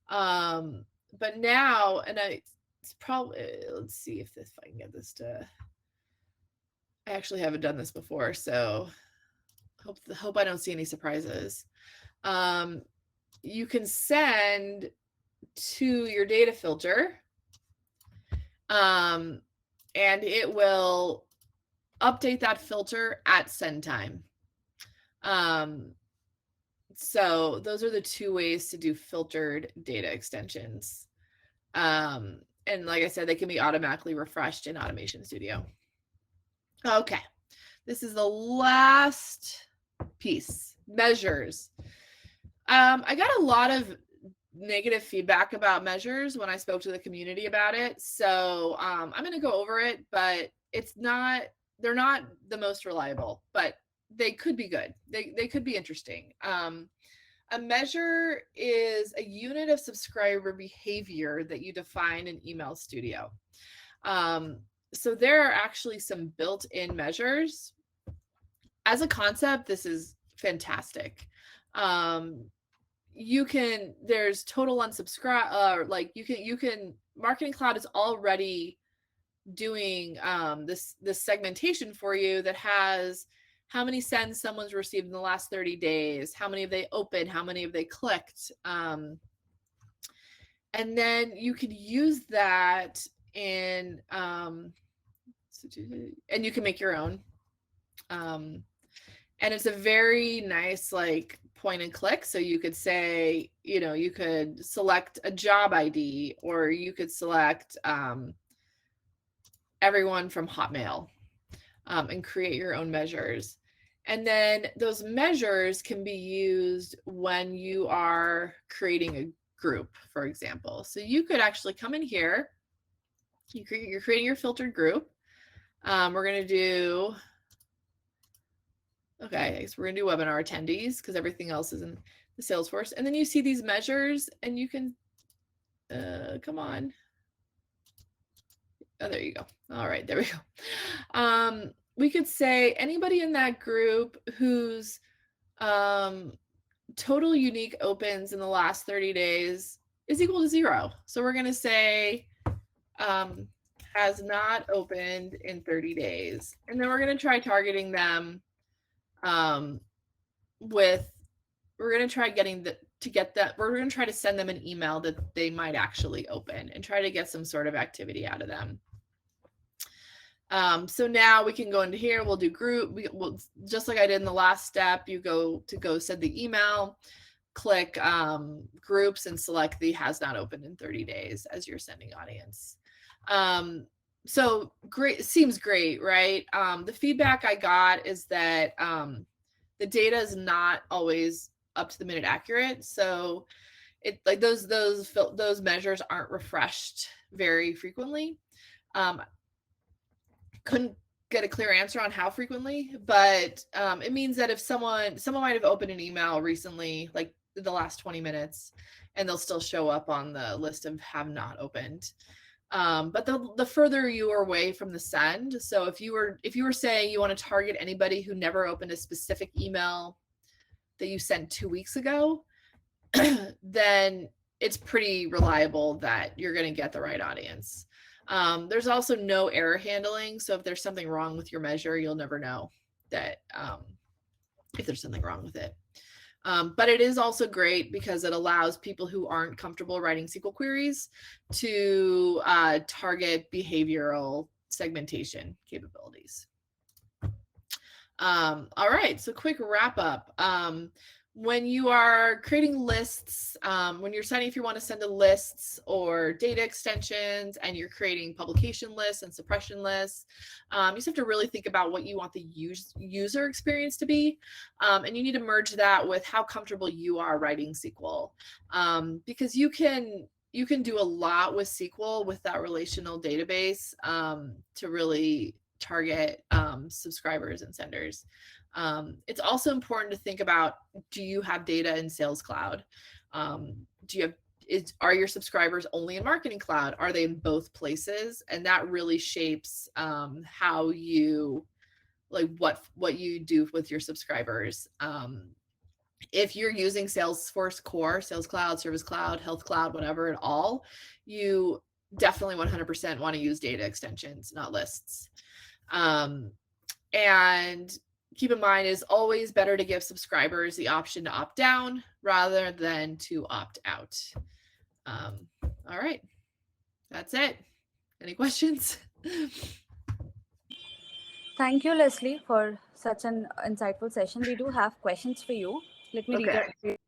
But now, and it's probably, let's see if I can get this to, I actually haven't done this before, so hope I don't see any surprises. You can send to your data filter, and it will update that filter at send time. So those are the two ways to do filtered data extensions. And like I said, they can be automatically refreshed in Automation Studio. Okay, this is the last piece, measures. I got a lot of negative feedback about measures when I spoke to the community about it. So I'm going to go over it, but they're not the most reliable, but they could be good. They could be interesting. A measure is a unit of subscriber behavior that you define in Email Studio. So there are actually some built-in measures. As a concept, this is fantastic. There's total unsubscribe, like you can, Marketing Cloud is already doing this segmentation for you that has how many sends someone's received in the last 30 days, how many have they opened, how many have they clicked. And then you could use that in, and you can make your own. And it's a very nice, like, point and click. So you could say, you could select a job ID, or you could select everyone from Hotmail, and create your own measures. And then those measures can be used when you are creating a group, for example. So you could actually come in here, you're creating your filtered group. We're going to do, okay, I guess we're going to do webinar attendees because everything else is in the Salesforce. And then you see these measures and you can, come on. Oh, there you go. All right, there we go. We could say anybody in that group whose total unique opens in the last 30 days is equal to 0. So we're going to say has not opened in 30 days. And then we're going to try targeting them we're going to try we're going to try to send them an email that they might actually open and try to get some sort of activity out of them. So now we can go into here, we'll do group, we'll just like I did in the last step, you go send the email, click groups and select the has not opened in 30 days as your sending audience. So great, seems great, right? The feedback I got is that the data is not always up to the minute accurate. So it like those measures aren't refreshed very frequently. Couldn't get a clear answer on how frequently, but it means that if someone might have opened an email recently, like the last 20 minutes, and they'll still show up on the list of have not opened. But the further you are away from the send, so if you were saying you want to target anybody who never opened a specific email that you sent 2 weeks ago, then it's pretty reliable that you're going to get the right audience. There's also no error handling. So if there's something wrong with your measure, you'll never know that if there's something wrong with it. But it is also great because it allows people who aren't comfortable writing SQL queries to target behavioral segmentation capabilities. All right, so quick wrap up. When you are creating lists, when you're if you want to send to lists or data extensions and you're creating publication lists and suppression lists, you just have to really think about what you want the user experience to be. And you need to merge that with how comfortable you are writing SQL. Because you can do a lot with SQL with that relational database to really target subscribers and senders. It's also important to think about, do you have data in Sales Cloud? Are your subscribers only in Marketing Cloud? Are they in both places? And that really shapes how you, like what you do with your subscribers. If you're using Salesforce Core, Sales Cloud, Service Cloud, Health Cloud, whatever at all, you definitely 100% want to use data extensions, not lists. And keep in mind, it's always better to give subscribers the option to opt down rather than to opt out. All right, that's it. Any questions? Thank you, Leslie, for such an insightful session. We do have questions for you. Let me read it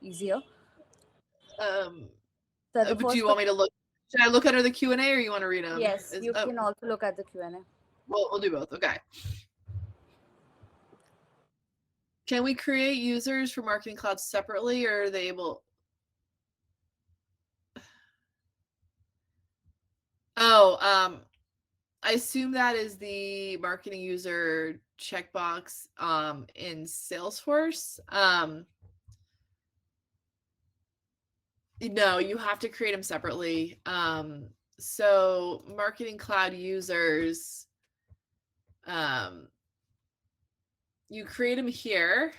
easier. So Do you want me to look? Should I look under the Q&A, or you want to read them? Yes, you can also look at the Q&A. We'll do both. Okay. Can we create users for Marketing Cloud separately, or are they able? Oh, I assume that is the marketing user checkbox in Salesforce. No, you have to create them separately. So Marketing Cloud users, you create them here,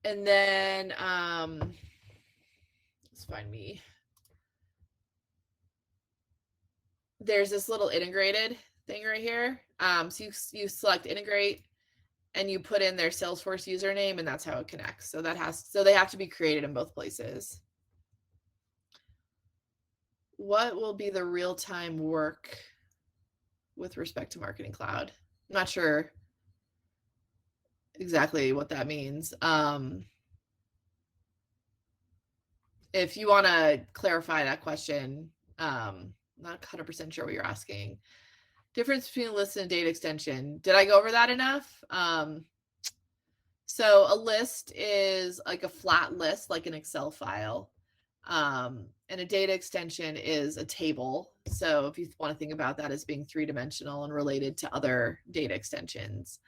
and then let's find me. There's this little integrated thing right here. So you select integrate, and you put in their Salesforce username, and that's how it connects. So they have to be created in both places. What will be the real-time work with respect to Marketing Cloud? I'm not sure exactly what that means. If you want to clarify that question, not 100% sure what you're asking. Difference between a list and a data extension. Did I go over that enough? So a list is like a flat list, like an Excel file. And a data extension is a table. So if you want to think about that as being three-dimensional and related to other data extensions.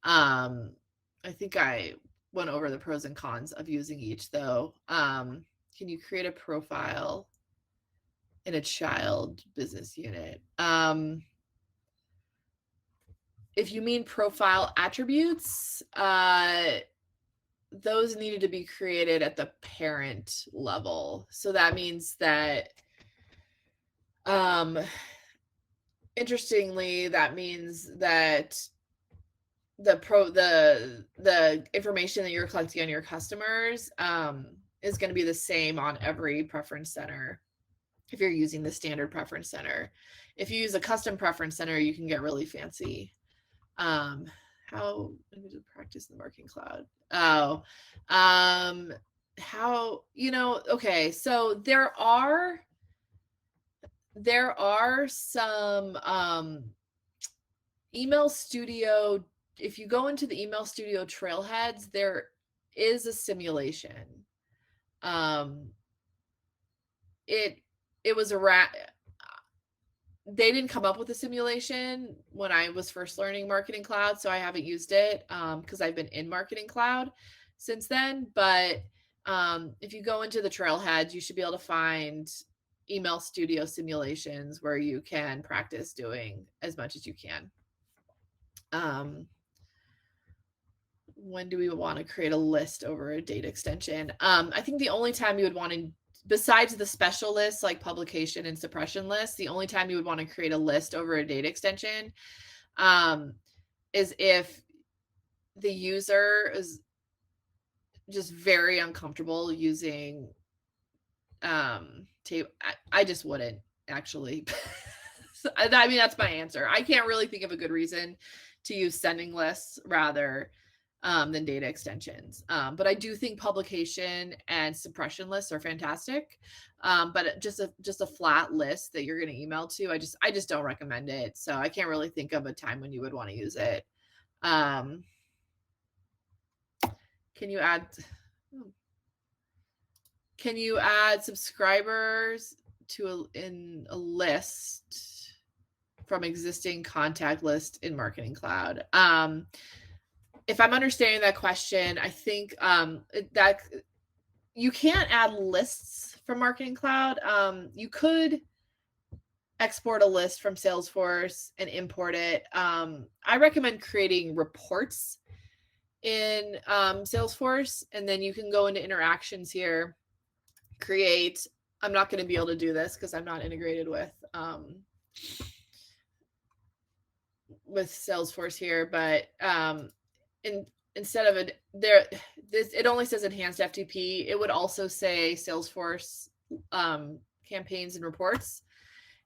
I think I went over the pros and cons of using each, though. Can you create a profile in a child business unit? If you mean profile attributes, those needed to be created at the parent level. So that means that, interestingly, that means that the information that you're collecting on your customers is going to be the same on every preference center if you're using the standard preference center. If you use a custom preference center, you can get really fancy. How to practice in the Marketing Cloud? How, okay, so there are some Email Studio. If you go into the Email Studio trailheads, there is a simulation. It was they didn't come up with a simulation when I was first learning Marketing Cloud, so I haven't used it because I've been in Marketing Cloud since then. But if you go into the trailheads, you should be able to find Email Studio simulations where you can practice doing as much as you can. When do we want to create a list over a data extension? I think the only time you would want to, besides the special lists like publication and suppression lists, the only time you would want to create a list over a data extension is if the user is just very uncomfortable using tape. I just wouldn't, actually. So, I mean, that's my answer. I can't really think of a good reason to use sending lists rather than data extensions. But I do think publication and suppression lists are fantastic. But just a flat list that you're going to email to, I just don't recommend it. So I can't really think of a time when you would want to use it. Can you add subscribers in a list from existing contact list in Marketing Cloud. If I'm understanding that question, I think that you can't add lists from Marketing Cloud. You could export a list from Salesforce and import it. I recommend creating reports in Salesforce, and then you can go into interactions here, create. I'm not going to be able to do this because I'm not integrated with Salesforce here, but instead of it only says enhanced FTP. It would also say Salesforce campaigns and reports,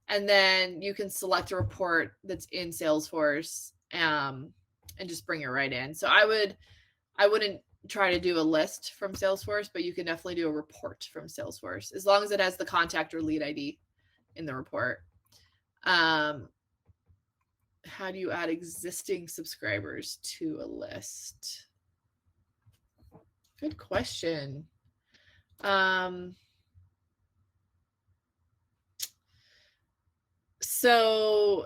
and then you can select a report that's in Salesforce and just bring it right in. So I wouldn't try to do a list from Salesforce, but you can definitely do a report from Salesforce as long as it has the contact or lead ID in the report. How do you add existing subscribers to a list? Good question. So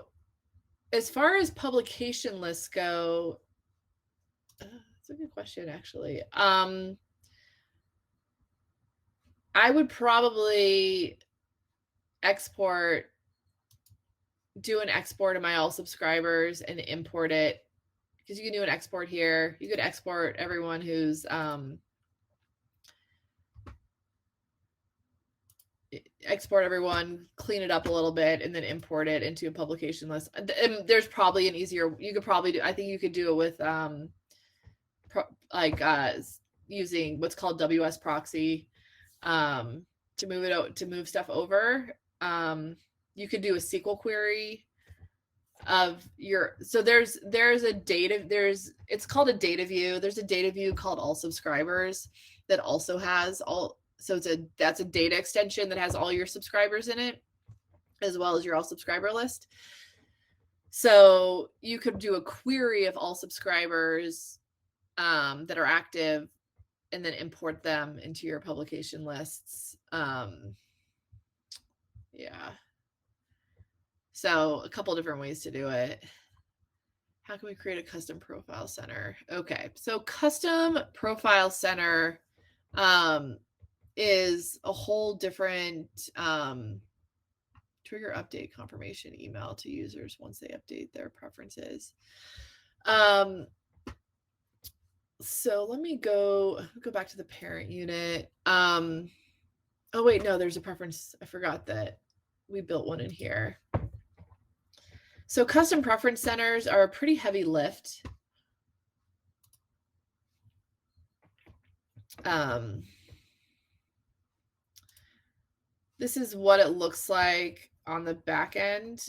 as far as publication lists go, that's a good question, actually. I would probably do an export of my all subscribers and import it, because you can do an export here. You could export everyone who's clean it up a little bit, and then import it into a publication list. And there's probably an easier, you could probably do, I think you could do it with using what's called WS proxy to move stuff over. You could do a SQL query of your, so it's called a data view. There's a data view called all subscribers that also has that's a data extension that has all your subscribers in it, as well as your all subscriber list. So you could do a query of all subscribers that are active, and then import them into your publication lists. Yeah. So a couple different ways to do it. How can we create a custom profile center? Okay, so custom profile center is a whole different trigger update confirmation email to users once they update their preferences. So let me go back to the parent unit. Oh wait, no, there's a preference. I forgot that we built one in here. So custom preference centers are a pretty heavy lift. This is what it looks like on the back end.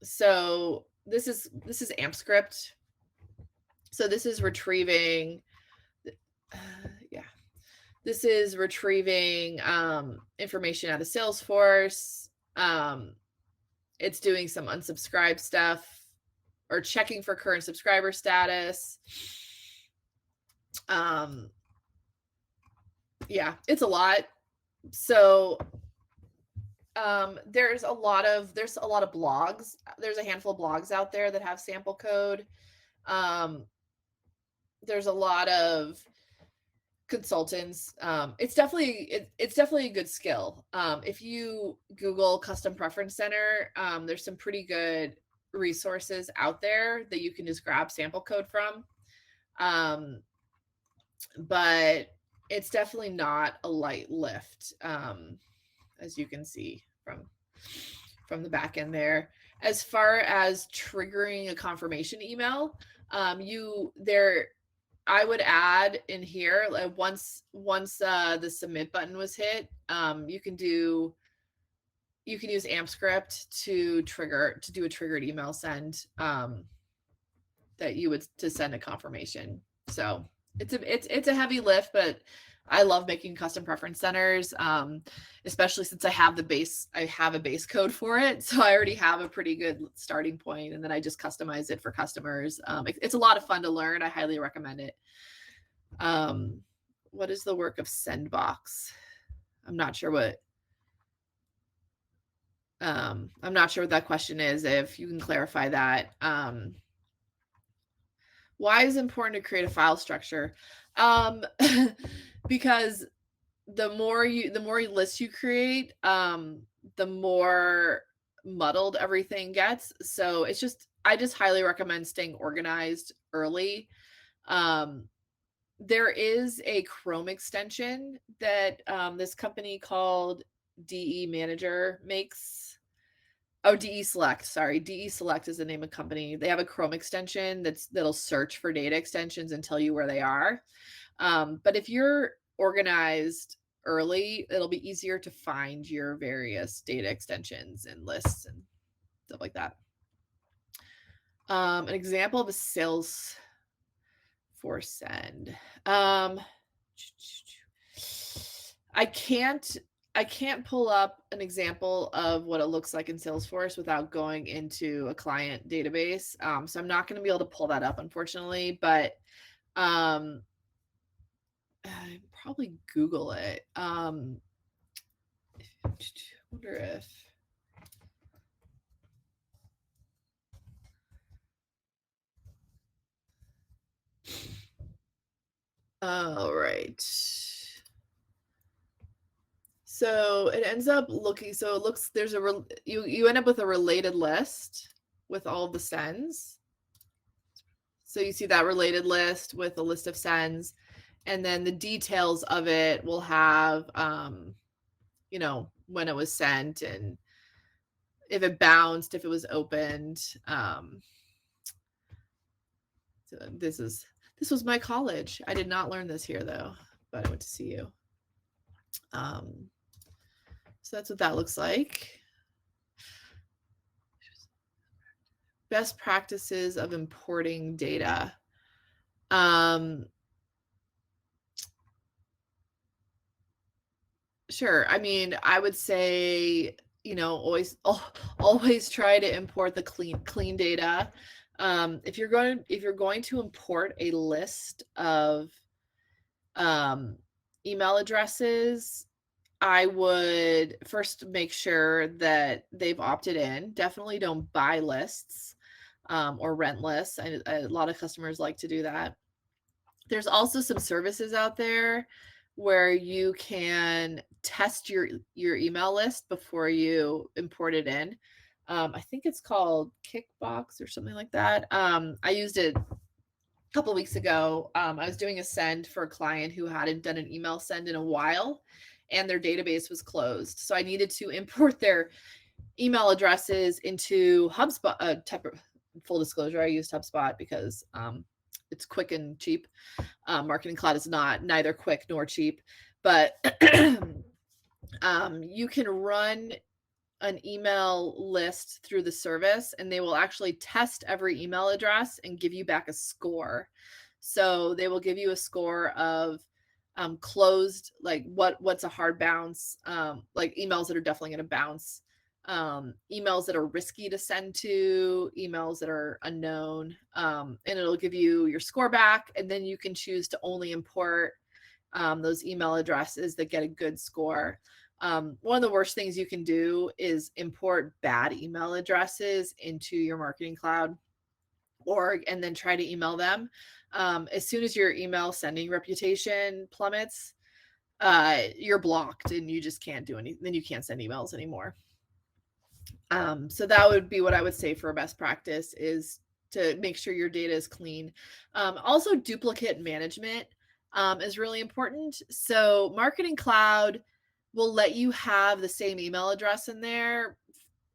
So this is AMP script. So this is retrieving, this is retrieving information out of Salesforce. It's doing some unsubscribe stuff or checking for current subscriber status. Yeah, it's a lot. So there's a lot of blogs. There's a handful of blogs out there that have sample code. There's a lot of consultants. It's definitely a good skill. If you Google custom preference center, there's some pretty good resources out there that you can just grab sample code from. But it's definitely not a light lift, as you can see from the back end there. As far as triggering a confirmation email, I would add in here, like once the submit button was hit, you can use AMP script to do a triggered email send that you would to send a confirmation. So it's a heavy lift, but I love making custom preference centers, especially since I have a base code for it. So I already have a pretty good starting point, and then I just customize it for customers. It's a lot of fun to learn. I highly recommend it. What is the work of Sendbox? I'm not sure what. I'm not sure what that question is. If you can clarify that. Why is it important to create a file structure? Because the more lists you create, the more muddled everything gets. So I just highly recommend staying organized early. There is a Chrome extension that this company called DE Manager makes. Oh, DE Select. Sorry. DE Select is the name of the company. They have a Chrome extension that'll search for data extensions and tell you where they are. But if you're organized early, it'll be easier to find your various data extensions and lists and stuff like that. An example of a Salesforce send. I can't pull up an example of what it looks like in Salesforce without going into a client database. So I'm not going to be able to pull that up, unfortunately, but I'd probably Google it. I wonder if. All right. So it ends up looking, so it looks, you end up with a related list with all of the sends. So you see that related list with a list of sends, and then the details of it will have, you know, when it was sent and if it bounced, if it was opened. So this was my college. I did not learn this here though, but I went to CU. So that's what that looks like. Best practices of importing data. Sure. I mean, I would say, you know, always try to import the clean data. If you're going to import a list of email addresses, I would first make sure that they've opted in. Definitely don't buy lists or rent lists. A lot of customers like to do that. There's also some services out there where you can test your email list before you import it in. I think it's called Kickbox or something like that. I used it a couple of weeks ago. I was doing a send for a client who hadn't done an email send in a while, and their database was closed. So I needed to import their email addresses into HubSpot. Full disclosure, I used HubSpot because it's quick and cheap. Marketing Cloud is neither quick nor cheap, but you can run an email list through the service, and they will actually test every email address and give you back a score. So they will give you a score of closed, like what's a hard bounce, like emails that are definitely going to bounce, emails that are risky to send to, emails that are unknown, and it'll give you your score back, and then you can choose to only import those email addresses that get a good score. One of the worst things you can do is import bad email addresses into your Marketing Cloud and then try to email them. As soon as your email sending reputation plummets, you're blocked and you just can't do anything. Then you can't send emails anymore. So that would be what I would say for a best practice, is to make sure your data is clean. Also, duplicate management is really important. So Marketing Cloud will let you have the same email address in there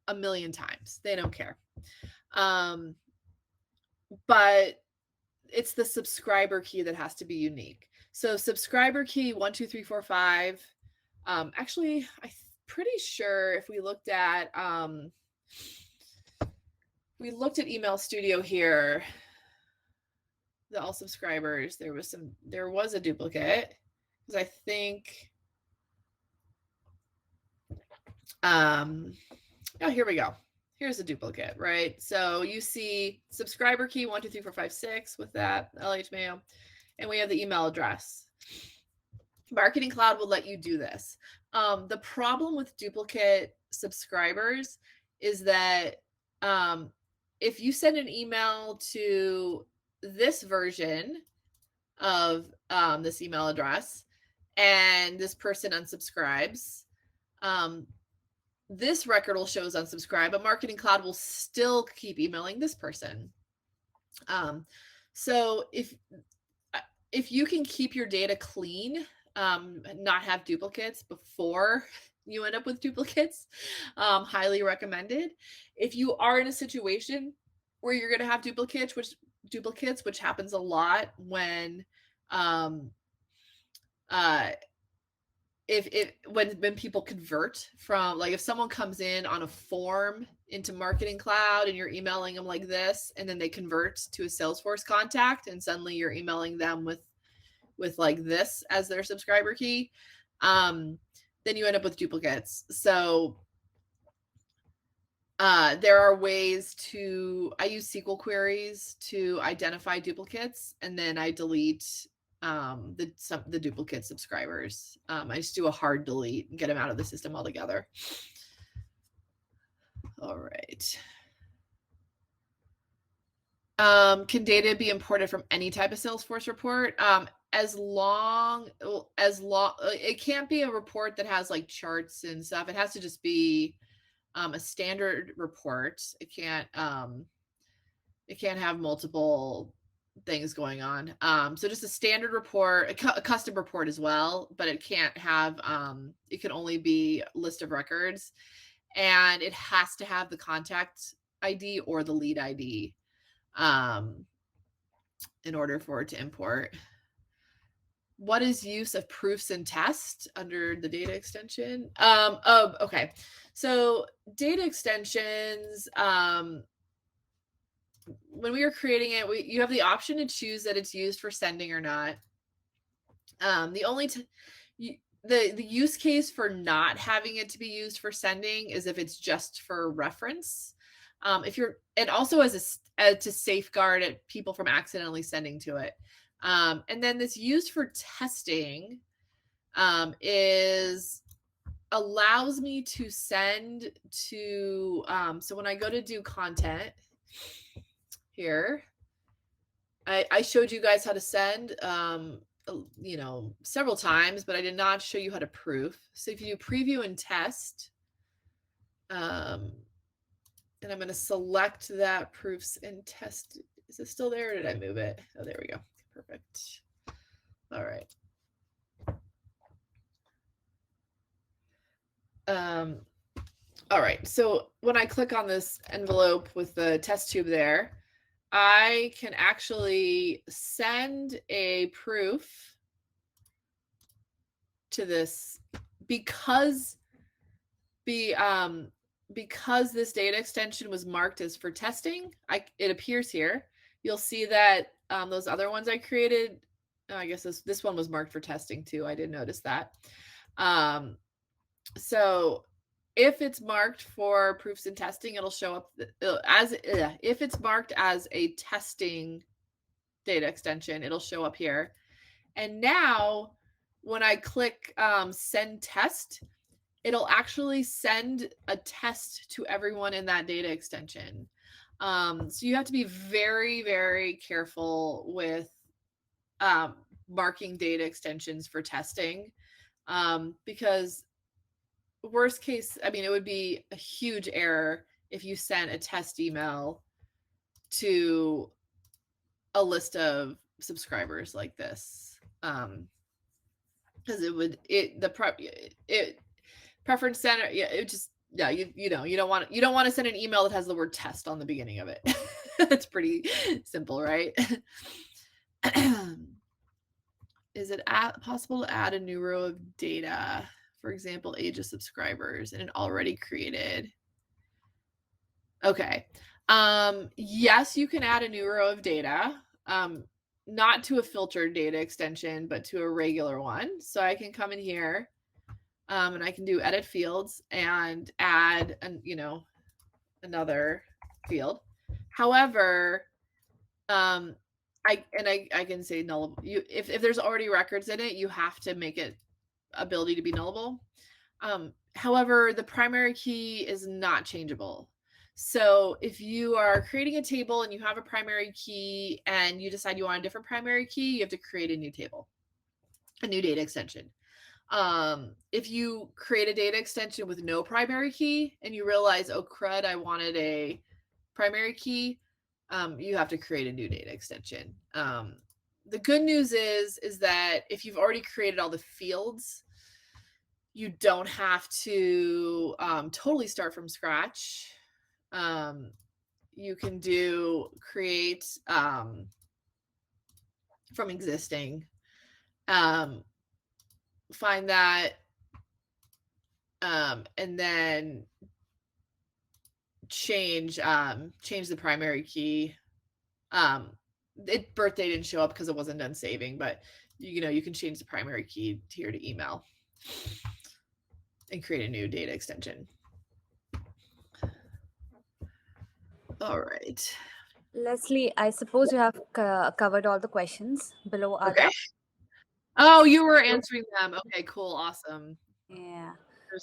a million times. They don't care. But it's the subscriber key that has to be unique. So subscriber key 1, 2, 3, 4, 5. Actually, I'm pretty sure if we looked at Email Studio here, the all subscribers, there was a duplicate, because I think oh, here we go. Here's a duplicate, right? So you see subscriber key 1, 2, 3, 4, 5, 6 with that LH Mail, and we have the email address. Marketing Cloud will let you do this, The problem with duplicate subscribers is that if you send an email to this version of this email address and this person unsubscribes, this record will show as unsubscribed, but Marketing Cloud will still keep emailing this person. So if you can keep your data clean, not have duplicates before you end up with duplicates, highly recommended. If you are in a situation where you're going to have duplicates, which happens a lot when when people convert from, like, if someone comes in on a form into Marketing Cloud and you're emailing them like this, and then they convert to a Salesforce contact and suddenly you're emailing them with like this as their subscriber key, then you end up with duplicates. So there are ways I use SQL queries to identify duplicates, and then I delete the duplicate subscribers. I just do a hard delete and get them out of the system altogether. All right. Can data be imported from any type of Salesforce report? As long it can't be a report that has like charts and stuff. It has to just be a standard report. It can't have multiple things going on. So just a standard report, a custom report as well, but it can't have it can only be a list of records, and it has to have the contact ID or the lead ID in order for it to import. What is use of proofs and tests under the data extension? Okay. So data extensions, when we were creating it, you have the option to choose that it's used for sending or not. The use case for not having it to be used for sending is if it's just for reference. And also to safeguard people from accidentally sending to it. And then this used for testing allows me to send to, so when I go to do content here, I showed you guys how to send, several times, but I did not show you how to proof. So if you do preview and test, and I'm going to select that proofs and test. Is it still there or did I move it? Oh, there we go. Perfect. All right. All right. So when I click on this envelope with the test tube there, I can actually send a proof to this because this data extension was marked as for testing. It appears here. You'll see that those other ones I created, I guess this one was marked for testing too. I did notice that. So if it's marked for proofs and testing, it'll show up if it's marked as a testing data extension, it'll show up here. And now when I click send test, it'll actually send a test to everyone in that data extension. So you have to be very, very careful with marking data extensions for testing, because worst case, it would be a huge error if you sent a test email to a list of subscribers like this, because preference center, you don't want to send an email that has the word test on the beginning of it. That's pretty simple, right? Is it possible to add a new row of data? For example, age of subscribers in an already created. Okay. Yes, you can add a new row of data, not to a filtered data extension, but to a regular one. So I can come in here, and I can do edit fields and add another field. However, I can say null. If there's already records in it, you have to make it ability to be nullable. However, the primary key is not changeable. So if you are creating a table and you have a primary key and you decide you want a different primary key, you have to create a new table, a new data extension. If you create a data extension with no primary key and you realize, oh crud, I wanted a primary key, you have to create a new data extension. The good news is that if you've already created all the fields, you don't have to totally start from scratch. You can create from existing. Find that and then change the primary key. Birthday didn't show up because it wasn't done saving, but you can change the primary key here to email and create a new data extension. All right. Leslie, I suppose you have covered all the questions below. Okay. Oh, you were answering them. Okay, cool, awesome. Yeah.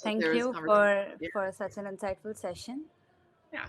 Thank you for such an insightful session. Yeah.